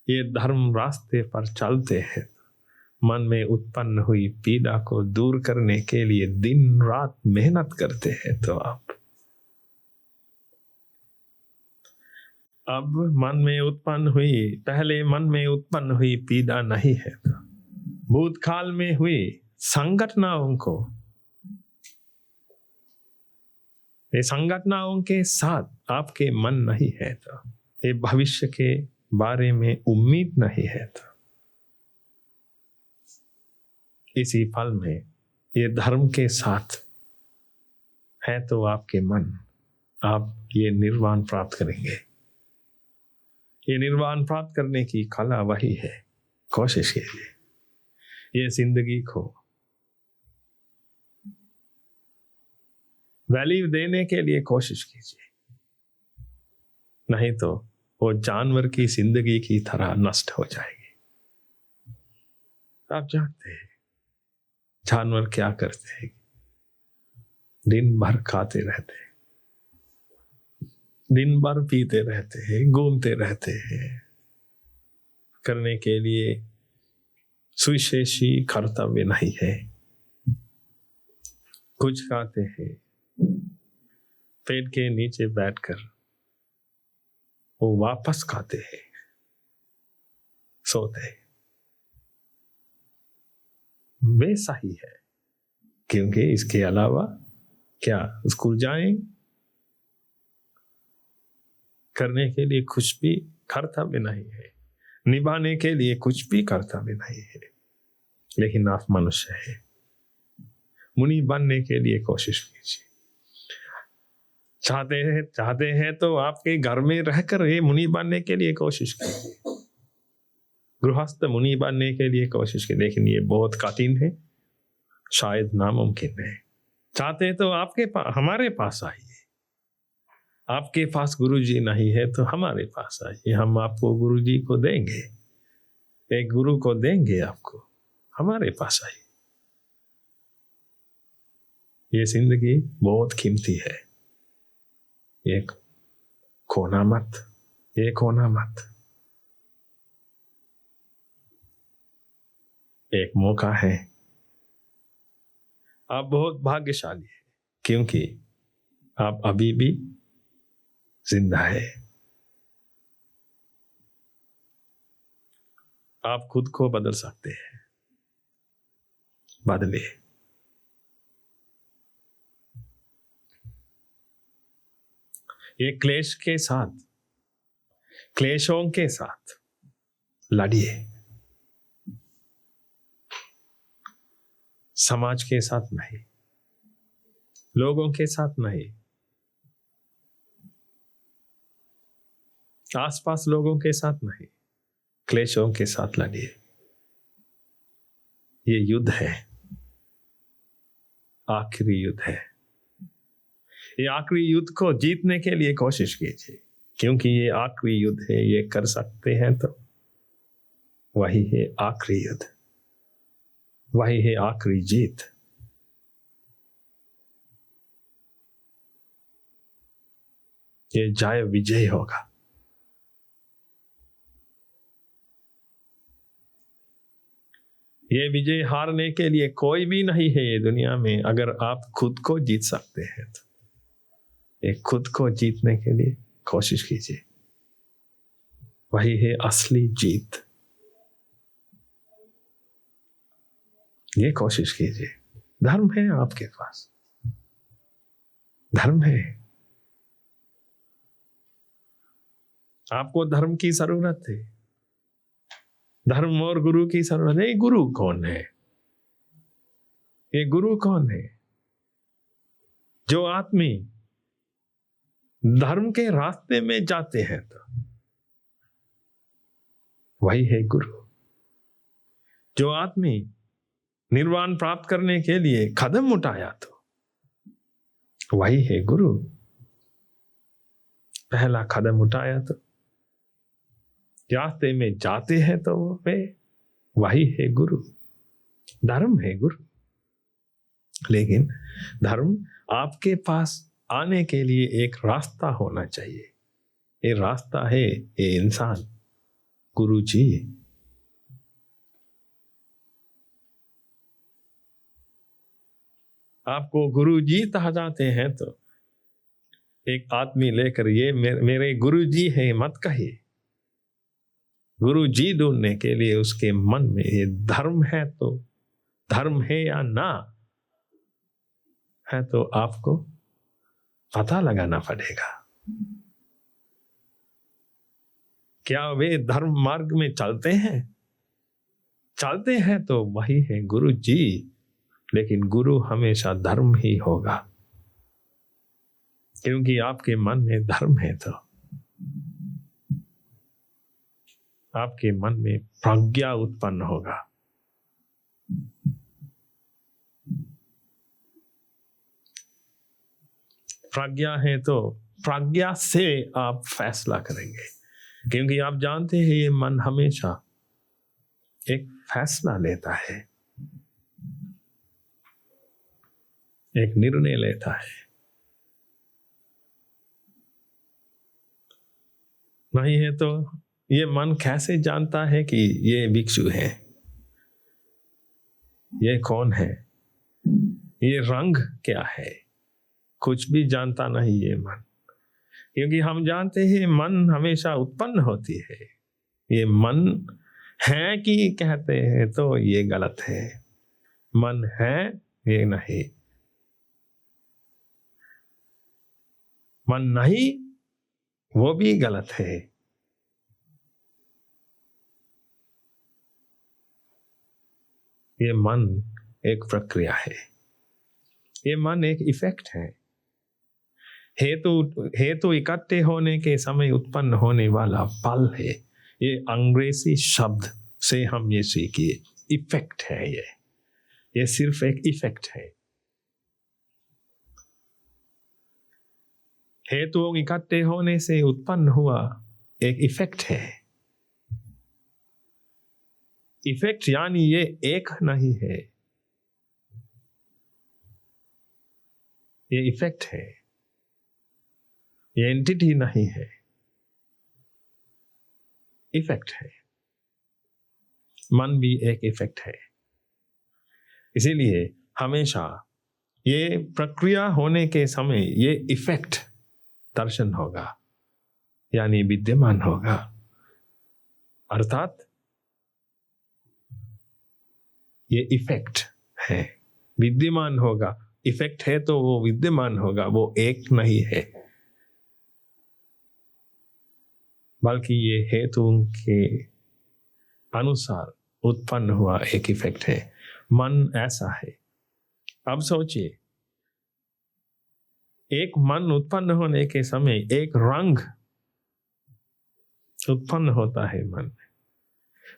ये धर्म रास्ते पर चलते हैं तो, मन में उत्पन्न हुई पीड़ा को दूर करने के लिए दिन रात मेहनत करते हैं तो आप अब मन में उत्पन्न हुई, पहले मन में उत्पन्न हुई पीड़ा नहीं है तो भूतकाल में हुई संघटनाओं को, ये संघटनाओं के साथ आपके मन नहीं है तो, ये भविष्य के बारे में उम्मीद नहीं है तो, इसी पल में ये धर्म के साथ है तो आपके मन, आप ये निर्वाण प्राप्त करेंगे। ये निर्वाण प्राप्त करने की कला वही है। कोशिश कीजिए, ये जिंदगी को वैल्यू देने के लिए कोशिश कीजिए, नहीं तो वो जानवर की जिंदगी की तरह नष्ट हो जाएगी। आप जानते हैं जानवर क्या करते हैं? दिन भर खाते रहते हैं, दिन भर पीते रहते हैं, घूमते रहते हैं, करने के लिए सुविशेषी कर्तव्य नहीं है। कुछ खाते हैं, पेड़ के नीचे बैठकर वो वापस खाते हैं, सोते हैं। वैसा ही है, क्योंकि इसके अलावा क्या स्कूल जाएं करने के लिए कुछ भी कर्तव्य नहीं है, निभाने के लिए कुछ भी कर्तव्य नहीं है। लेकिन आप मनुष्य हैं, मुनि बनने के लिए कोशिश कीजिए। चाहते हैं तो आपके घर में रहकर ये मुनि बनने के लिए कोशिश कीजिए, गृहस्थ मुनि बनने के लिए कोशिश कीजिए। लेकिन ये बहुत कठिन है, शायद नामुमकिन है। चाहते तो आपके पास, हमारे पास आइए। आपके पास गुरुजी नहीं है तो हमारे पास आइए, हम आपको गुरुजी को देंगे, एक गुरु को देंगे आपको। हमारे पास आइए। ये जिंदगी बहुत कीमती है, ये खोना मत, ये खोना मत। एक मौका है, आप बहुत भाग्यशाली हैं, क्योंकि आप अभी भी जिंदा है। आप खुद को बदल सकते हैं, बदलिए। ये क्लेश के साथ, क्लेशों के साथ लड़िए, समाज के साथ नहीं, लोगों के साथ नहीं, आसपास लोगों के साथ नहीं, क्लेशों के साथ लड़िए। ये युद्ध है, आखिरी युद्ध है। ये आखिरी युद्ध को जीतने के लिए कोशिश कीजिए, क्योंकि ये आखिरी युद्ध है। ये कर सकते हैं तो वही है आखिरी युद्ध, वही है आखिरी जीत। ये जय विजय होगा। ये विजय हारने के लिए कोई भी नहीं है ये दुनिया में, अगर आप खुद को जीत सकते हैं तो। ये खुद को जीतने के लिए कोशिश कीजिए, वही है असली जीत। ये कोशिश कीजिए। धर्म है आपके पास, धर्म है। आपको धर्म की जरूरत है, धर्म और गुरु की जरूरत है। गुरु कौन है? ये गुरु कौन है? जो आदमी धर्म के रास्ते में जाते हैं तो वही है गुरु। जो आदमी निर्वाण प्राप्त करने के लिए कदम उठाया तो वही है गुरु। पहला कदम उठाया तो रास्ते में जाते हैं तो वे वही है गुरु। धर्म है गुरु। लेकिन धर्म आपके पास आने के लिए एक रास्ता होना चाहिए। ये रास्ता है ये इंसान, गुरु जी। आपको गुरु जी कहा जाते हैं तो एक आदमी लेकर ये मेरे गुरु जी हैं मत कहिए। गुरु जी ढूंढने के लिए उसके मन में ये धर्म है तो, धर्म है या ना है तो आपको पता लगाना पड़ेगा। क्या वे धर्म मार्ग में चलते हैं? चलते हैं तो वही है गुरु जी। लेकिन गुरु हमेशा धर्म ही होगा, क्योंकि आपके मन में धर्म है तो आपके मन में प्रज्ञा उत्पन्न होगा। प्रज्ञा है तो प्रज्ञा से आप फैसला करेंगे, क्योंकि आप जानते हैं ये मन हमेशा एक फैसला लेता है, एक निर्णय लेता है। नहीं है तो ये मन कैसे जानता है कि ये भिक्षु है, ये कौन है, ये रंग क्या है, कुछ भी जानता नहीं ये मन, क्योंकि हम जानते हैं मन हमेशा उत्पन्न होती है। ये मन है कि कहते हैं तो ये गलत है। मन है ये नहीं, मन नहीं वो भी गलत है। ये मन एक प्रक्रिया है, ये मन एक इफेक्ट है। हेतु इकट्ठे होने के समय उत्पन्न होने वाला पल है। ये अंग्रेजी शब्द से हम ये सीखिए, इफेक्ट है। ये सिर्फ एक इफेक्ट है। हेतु इकट्ठे होने से उत्पन्न हुआ एक इफेक्ट है। इफेक्ट यानी ये एक नहीं है, ये इफेक्ट है, ये एंटिटी नहीं है, इफेक्ट है। मन भी एक इफेक्ट है। इसीलिए हमेशा ये प्रक्रिया होने के समय ये इफेक्ट दर्शन होगा, यानी विद्यमान होगा। अर्थात ये इफेक्ट है, विद्यमान होगा। इफेक्ट है तो वो विद्यमान होगा, वो एक नहीं है, बल्कि ये हेतु के अनुसार उत्पन्न हुआ एक इफेक्ट है। मन ऐसा है। अब सोचिए, एक मन उत्पन्न होने के समय एक रंग उत्पन्न होता है मन में,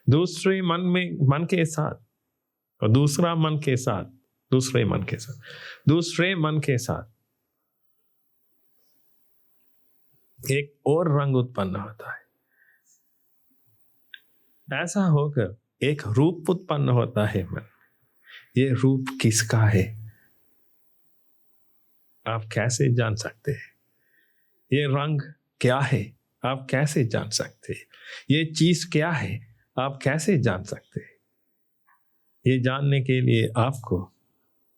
दूसरे मन के साथ, और दूसरा मन के साथ, दूसरे मन के साथ, दूसरे मन के साथ एक और रंग उत्पन्न होता है। ऐसा होकर एक रूप उत्पन्न होता है मन। ये रूप किसका है आप कैसे जान सकते हैं? ये रंग क्या है आप कैसे जान सकते हैं? ये चीज क्या है आप कैसे जान सकते हैं? ये जानने के लिए आपको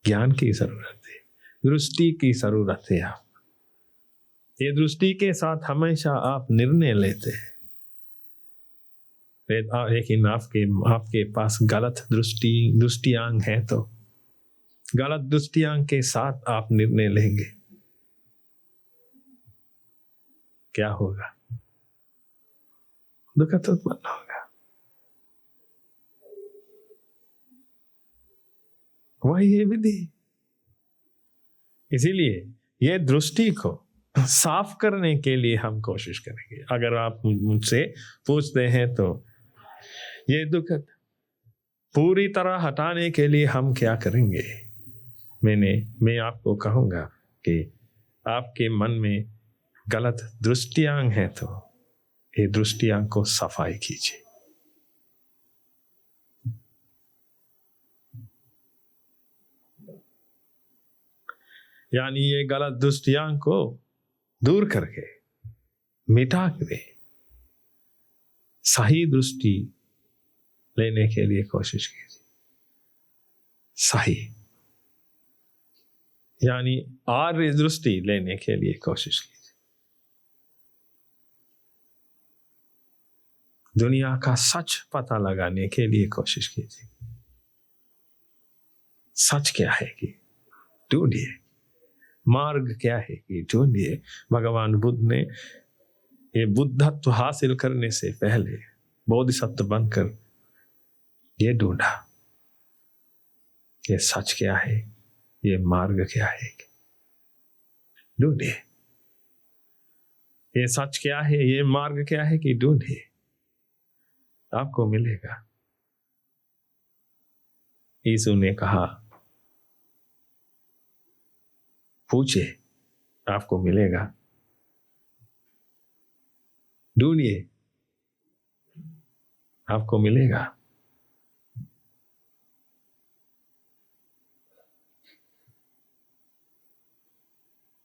ज्ञान की जरूरत है, दृष्टि की जरूरत है। आप ये दृष्टि के साथ हमेशा आप निर्णय लेते हैं, लेकिन आपके पास गलत दृष्टियांक है तो गलत दृष्टियांक के साथ आप निर्णय लेंगे, क्या होगा? दुखद उत्पन्न होगा। वही है विधि। इसीलिए ये दृष्टि को साफ करने के लिए हम कोशिश करेंगे। अगर आप मुझसे पूछते हैं तो ये दुखद पूरी तरह हटाने के लिए हम क्या करेंगे, मैं आपको कहूंगा कि आपके मन में गलत दृष्टियांक है तो ये दृष्टियांक को सफाई कीजिए। यानी ये गलत दृष्टियांक को दूर करके मिटा के सही दृष्टि लेने के लिए कोशिश कीजिए। सही यानी आर्य दृष्टि लेने के लिए कोशिश कीजिए। दुनिया का सच पता लगाने के लिए कोशिश कीजिए। सच क्या है कि ढूंढिए, मार्ग क्या है कि ढूंढिए। भगवान बुद्ध ने ये बुद्धत्व हासिल करने से पहले बोधिसत्व बनकर ये ढूंढा, ये सच क्या है, ये मार्ग क्या है, ढूंढिए। ये सच क्या है, ये मार्ग क्या है कि ढूंढिए, आपको मिलेगा। यीशु ने कहा पूछे आपको मिलेगा, ढूंढिए आपको मिलेगा।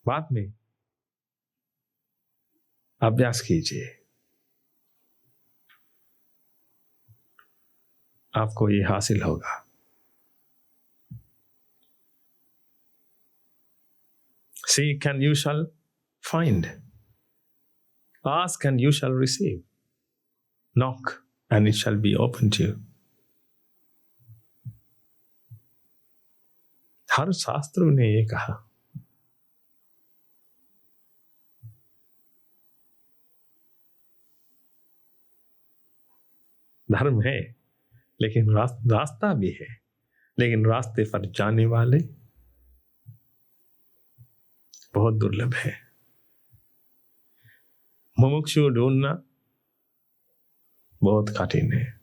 बाद में अभ्यास कीजिए, आपको ये हासिल होगा। Seek and you shall find. Ask and you shall receive. Knock and it shall be open to you. हर शास्त्र ने ये कहा। धर्म है लेकिन रास्ता भी है, लेकिन रास्ते पर जाने वाले बहुत दुर्लभ है। मुमुक्षु ढूंढना बहुत कठिन है।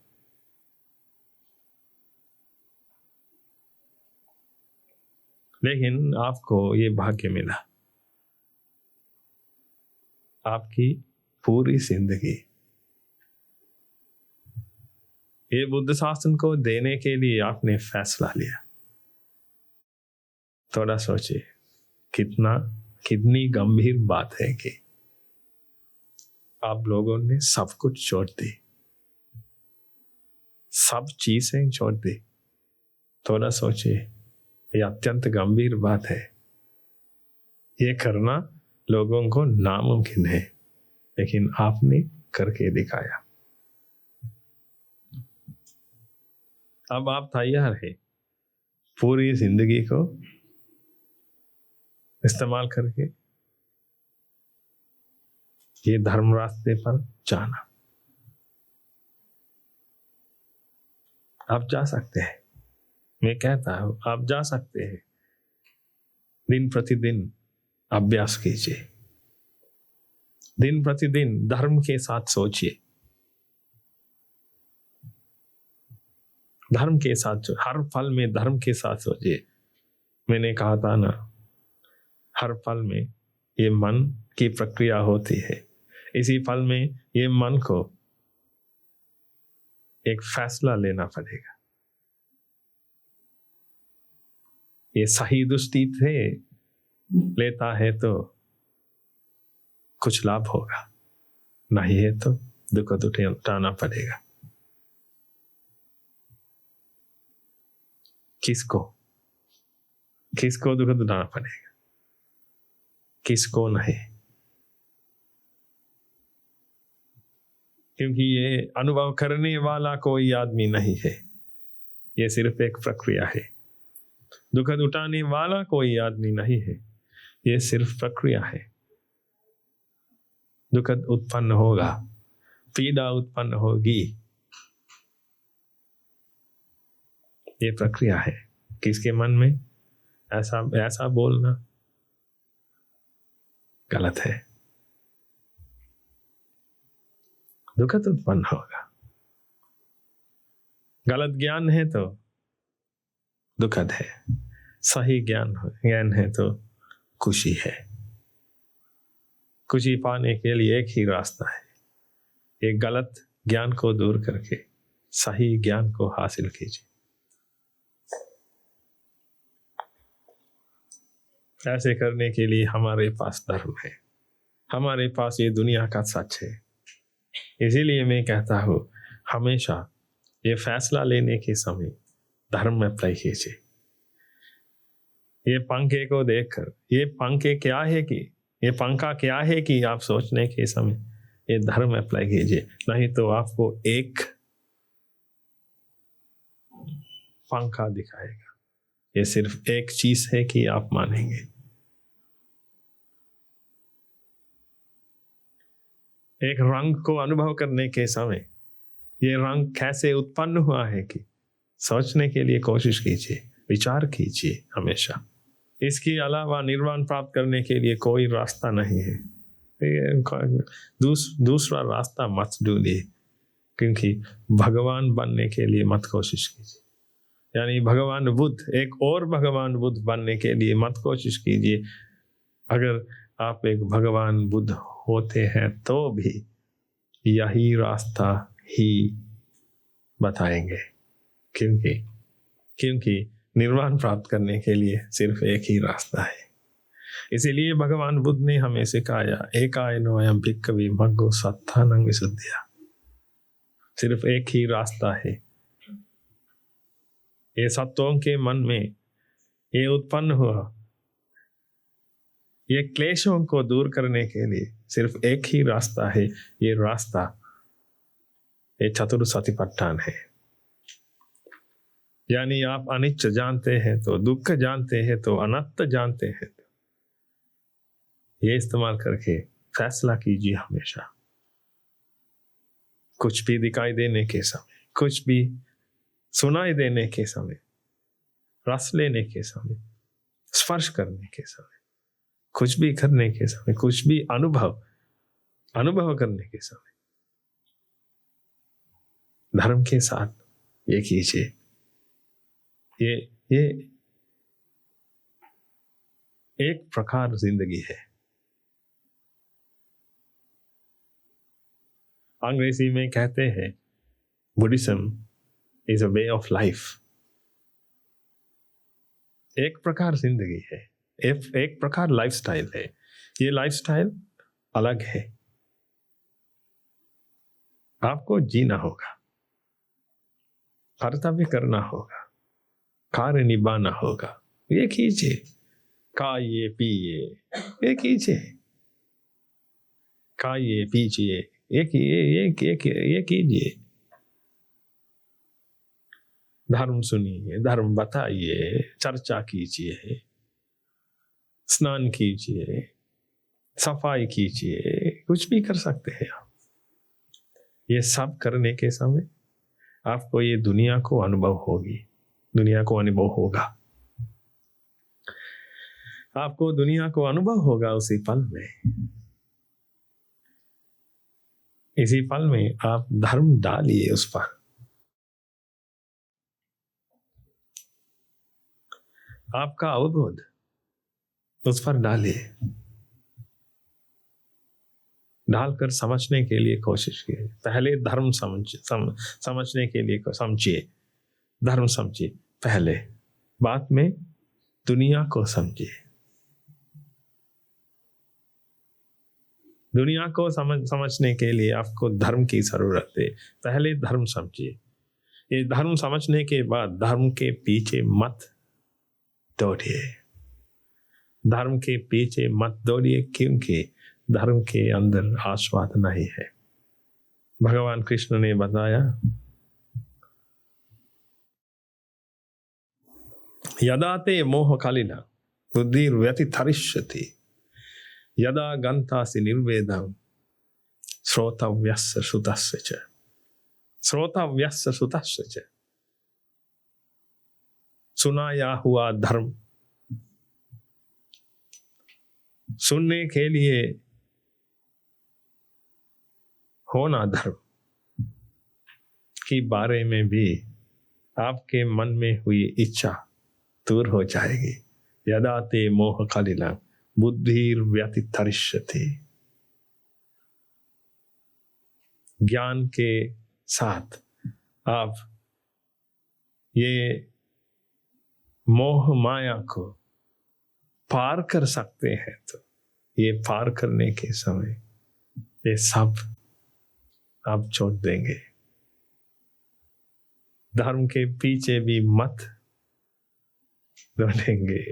लेकिन आपको ये भाग्य मिला, आपकी पूरी जिंदगी ये बुद्ध शासन को देने के लिए आपने फैसला लिया। थोड़ा सोचिए कितनी गंभीर बात है कि आप लोगों ने सब कुछ छोड़ दी, सब चीजें छोड़ दी। थोड़ा सोचिए, ये अत्यंत गंभीर बात है। ये करना लोगों को नामुमकिन है, लेकिन आपने करके दिखाया। अब आप तैयार हैं पूरी जिंदगी को इस्तेमाल करके ये धर्म रास्ते पर जाना। आप जा सकते हैं, मैं कहता हूं आप जा सकते हैं। दिन प्रतिदिन अभ्यास कीजिए, दिन प्रतिदिन धर्म के साथ सोचिए, धर्म के साथ हर पल में धर्म के साथ सोचिए। मैंने कहा था ना, हर पल में ये मन की प्रक्रिया होती है। इसी पल में ये मन को एक फैसला लेना पड़ेगा। ये सही दृष्टि से लेता है तो कुछ लाभ होगा, नहीं है तो दुख उठाना पड़ेगा। किसको दुख उठाना पड़ेगा, किसको नहीं? क्योंकि ये अनुभव करने वाला कोई आदमी नहीं है, ये सिर्फ एक प्रक्रिया है। दुख उठाने वाला कोई आदमी नहीं है, ये सिर्फ प्रक्रिया है। दुख उत्पन्न होगा, पीड़ा उत्पन्न होगी, ये प्रक्रिया है। किसके मन में ऐसा बोलना गलत है। दुख उत्पन्न होगा। गलत ज्ञान है तो दुखद है, सही ज्ञान है तो खुशी है। खुशी पाने के लिए एक ही रास्ता है, एक गलत ज्ञान को दूर करके सही ज्ञान को हासिल कीजिए। ऐसे करने के लिए हमारे पास धर्म है, हमारे पास ये दुनिया का सच है। इसीलिए मैं कहता हूँ हमेशा ये फैसला लेने के समय धर्म में अप्लाई कीजिए। ये पंखे को देखकर ये पंखा क्या है कि आप सोचने के समय ये धर्म अप्लाई कीजिए, नहीं तो आपको एक पंखा दिखाएगा। ये सिर्फ एक चीज है कि आप मानेंगे। एक रंग को अनुभव करने के समय ये रंग कैसे उत्पन्न हुआ है कि सोचने के लिए कोशिश कीजिए, विचार कीजिए हमेशा। इसके अलावा निर्वाण प्राप्त करने के लिए कोई रास्ता नहीं है। दूसरा रास्ता मत ढूंढिए, क्योंकि भगवान बनने के लिए मत कोशिश कीजिए। यानी भगवान बुद्ध, एक और भगवान बुद्ध बनने के लिए मत कोशिश कीजिए। अगर आप एक भगवान बुद्ध होते हैं तो भी यही रास्ता ही बताएंगे, क्योंकि निर्वाण प्राप्त करने के लिए सिर्फ एक ही रास्ता है। इसीलिए भगवान बुद्ध ने हमें सिखाया, एकायनोऽयं भिक्खवे मग्गो सत्तानं विशुद्धया। सिर्फ एक ही रास्ता है। ये सत्वों के मन में ये उत्पन्न हुआ ये क्लेशों को दूर करने के लिए सिर्फ एक ही रास्ता है। ये रास्ता ये चतुर्सतिपट्ठान है। यानी आप अनिच्च जानते हैं तो, दुख जानते हैं तो, अनंत जानते हैं तो, ये इस्तेमाल करके फैसला कीजिए हमेशा। कुछ भी दिखाई देने के समय, कुछ भी सुनाई देने के समय, रस लेने के समय, स्पर्श करने के समय, कुछ भी करने के समय, कुछ भी अनुभव करने के समय, धर्म के साथ ये कीजिए। ये एक प्रकार जिंदगी है। अंग्रेजी में कहते हैं Buddhism is a way of life. एक प्रकार जिंदगी है, एक प्रकार लाइफस्टाइल है। ये लाइफस्टाइल अलग है। आपको जीना होगा, कर्तव्य करना होगा, कार्य निभाना होगा। ये कीजिए, खाइए पिए, ये कीजिए, खाइए पीजिए, ये कीजिए। धर्म सुनिए, धर्म बताइए, चर्चा कीजिए, स्नान कीजिए, सफाई कीजिए, कुछ भी कर सकते हैं आप। ये सब करने के समय आपको ये दुनिया को अनुभव होगी, दुनिया को अनुभव होगा, आपको दुनिया को अनुभव होगा उसी पल में। इसी पल में आप धर्म डालिए उस पर। आपका अवबोध उस पर डालिए, डालकर समझने के लिए कोशिश कीजिए। पहले धर्म समझने के लिए समझिए, धर्म समझिए पहले, बाद में दुनिया को समझिए। दुनिया को समझने के लिए आपको धर्म की जरूरत है। पहले धर्म समझिए। ये धर्म समझने के बाद धर्म के पीछे मत दौड़िए, धर्म के पीछे मत दौड़िए, क्योंकि धर्म के अंदर आस्वाद नहीं है। भगवान कृष्ण ने बताया, यदा ते मोह कालिना बुद्धिर व्यतितरिष्यति यदा गन्तासि निर्वेदं श्रोतव्यस्य श्रुतस्य च, श्रोतव्यस्य श्रुतस्य च। सुनाया हुआ धर्म, सुनने के लिए होना धर्म के बारे में भी आपके मन में हुई इच्छा दूर हो जाएगी। यदा ते मोह कालिना बुद्धिर व्यतितरिष्यति। ज्ञान के साथ आप ये मोह माया को पार कर सकते हैं, तो ये पार करने के समय ये सब आप छोड़ देंगे। धर्म के पीछे भी मत दौड़ेंगे।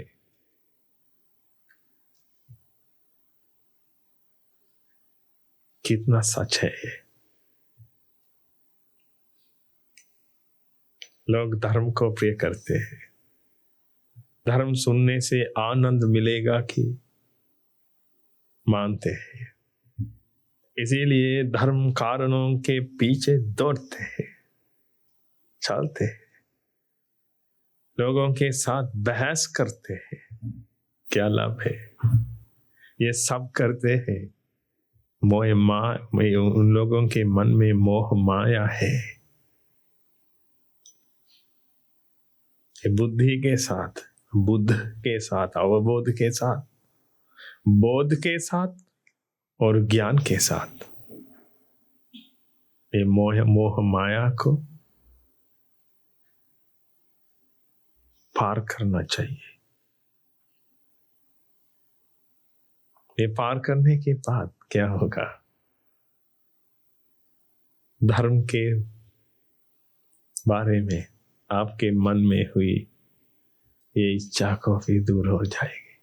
कितना सच है ये। लोग धर्म को प्रिय करते हैं। धर्म सुनने से आनंद मिलेगा कि मानते हैं, इसीलिए धर्म कारणों के पीछे दौड़ते हैं, चलते हैं, लोगों के साथ बहस करते हैं। क्या लाभ है? ये सब करते हैं उन लोगों के मन में मोह माया है। बुद्धि के साथ, बुद्ध के साथ, अवबोध के साथ, बोध के साथ और ज्ञान के साथ ये मोह माया को पार करना चाहिए। ये पार करने के बाद क्या होगा? धर्म के बारे में आपके मन में हुई ये इच्छा को भी दूर हो जाएगी।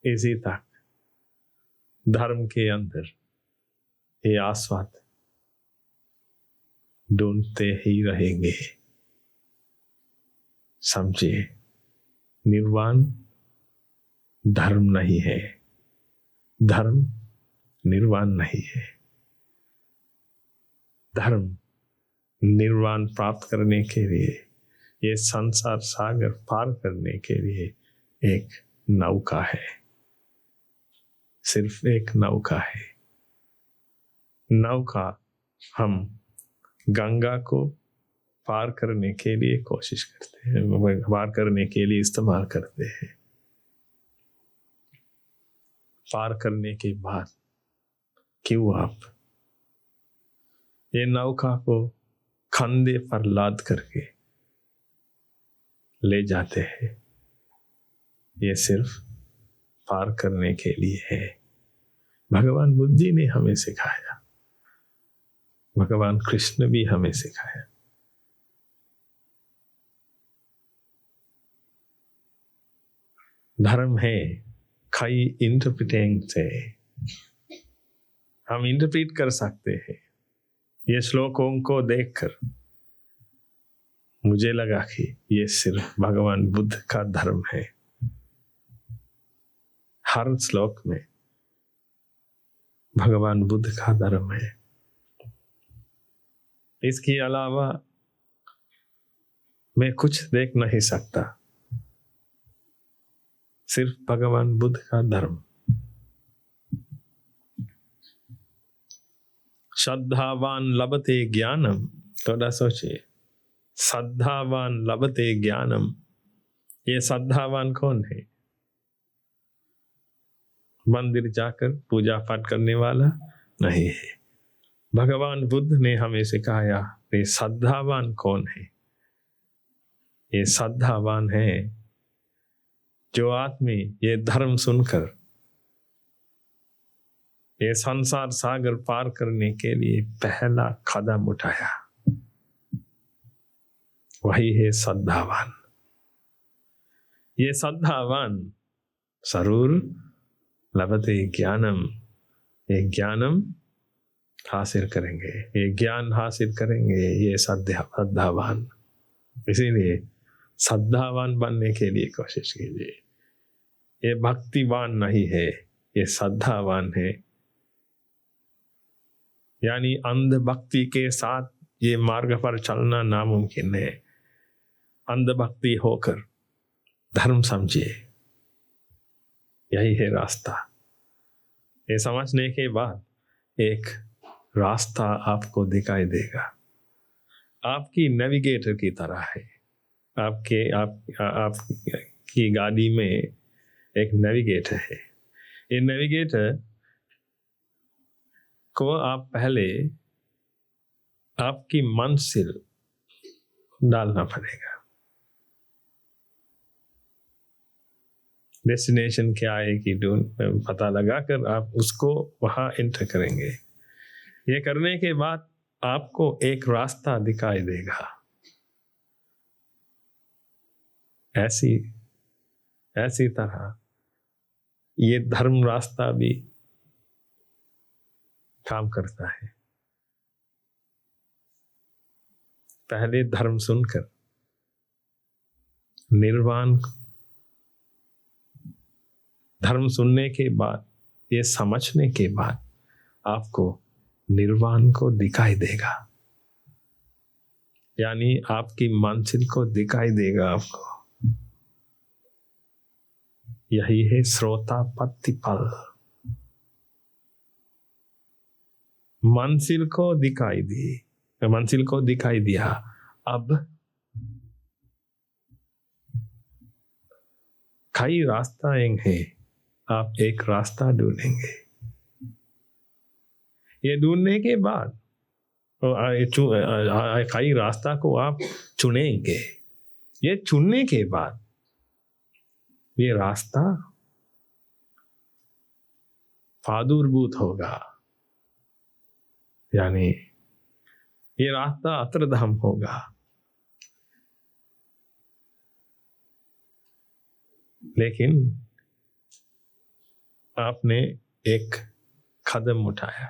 इसी तक धर्म के अंदर ये आस्वाद ढूंढते ही रहेंगे। समझिए, निर्वाण धर्म नहीं है, धर्म निर्वाण नहीं है। धर्म निर्वाण प्राप्त करने के लिए, ये संसार सागर पार करने के लिए एक नौका है, सिर्फ एक नौका है। नौका हम गंगा को पार करने के लिए कोशिश करते हैं, पार करने के लिए इस्तेमाल करते हैं। पार करने के बाद क्यों आप ये नौका को कंधे पर लाद करके ले जाते हैं? ये सिर्फ पार करने के लिए है। भगवान बुद्ध जी ने हमें सिखाया, भगवान कृष्ण भी हमें सिखाया। धर्म है कई इंटरप्रिटिंग से हम इंटरप्रीट कर सकते हैं। ये श्लोकों को देखकर मुझे लगा कि ये सिर्फ भगवान बुद्ध का धर्म है। हर श्लोक में भगवान बुद्ध का धर्म है। इसके अलावा मैं कुछ देख नहीं सकता, सिर्फ भगवान बुद्ध का धर्म। श्रद्धावान लभते ज्ञानम, थोड़ा सोचिए, श्रद्धावान लभते ज्ञानम। ये श्रद्धावान कौन है? मंदिर जाकर पूजा पाठ करने वाला नहीं है। भगवान बुद्ध ने हमें सिखाया ये श्रद्धावान कौन है। ये श्रद्धावान है जो आदमी ये धर्म सुनकर ये संसार सागर पार करने के लिए पहला कदम उठाया, वही है श्रद्धावान। ये श्रद्धावान जरूर लभते ज्ञानम, ये ज्ञानम हासिल करेंगे, ये ज्ञान हासिल करेंगे ये श्रद्धावान। इसीलिए श्रद्धावान बनने के लिए कोशिश कीजिए। ये भक्तिवान नहीं है, ये श्रद्धावान है। यानी अंध भक्ति के साथ ये मार्ग पर चलना नामुमकिन है। अंध भक्ति होकर धर्म समझिए, यही है रास्ता। ये समझने के बाद एक रास्ता आपको दिखाई देगा, आपकी नेविगेटर की तरह है। आपकी गाड़ी में एक नेविगेटर है। ये नेविगेटर को आप पहले आपकी मंजिल डालना पड़ेगा। डेस्टिनेशन क्या है कि पता लगाकर आप उसको वहां एंटर करेंगे। ये करने के बाद आपको एक रास्ता दिखाई देगा। ऐसी तरह ये धर्म रास्ता भी काम करता है। पहले धर्म सुनकर निर्वाण, धर्म सुनने के बाद, ये समझने के बाद आपको निर्वाण को दिखाई देगा, यानी आपकी मंजिल को दिखाई देगा आपको। यही है श्रोतापत्ति फल। मंजिल को दिखाई दिया। अब कई रास्ते हैं, आप एक रास्ता ढूंढेंगे। ये ढूंढने के बाद कई रास्ता को आप चुनेंगे। ये चुनने के बाद ये रास्ता प्रादुर्भूत होगा, यानी ये रास्ता अत्रधाम होगा। लेकिन आपने एक कदम उठाया,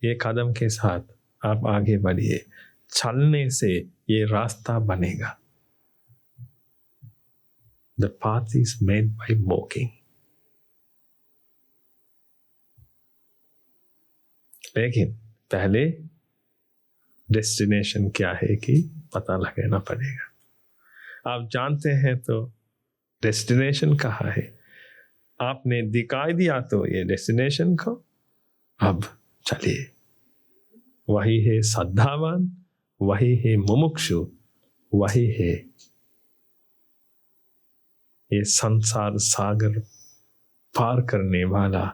ये कदम के साथ आप आगे बढ़िए। चलने से ये रास्ता बनेगा। The path is made by walking. लेकिन पहले डेस्टिनेशन क्या है कि पता लगाना पड़ेगा। आप जानते हैं तो डेस्टिनेशन कहाँ है, आपने दिखाई दिया तो ये डेस्टिनेशन को, अब चलिए। वही है श्रद्धावान, वही है मुमुक्षु, वही है ये संसार सागर पार करने वाला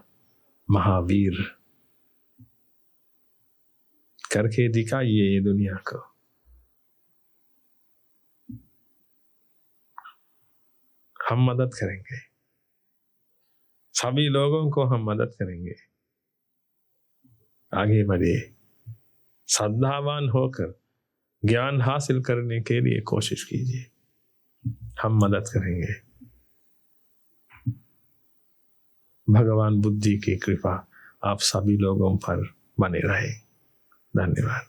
महावीर। करके दिखाइए ये दुनिया को। हम मदद करेंगे, सभी लोगों को हम मदद करेंगे। आगे बढ़िए, श्रद्धावान होकर ज्ञान हासिल करने के लिए कोशिश कीजिए, हम मदद करेंगे। भगवान बुद्धि की कृपा आप सभी लोगों पर बने रहे। धन्यवाद।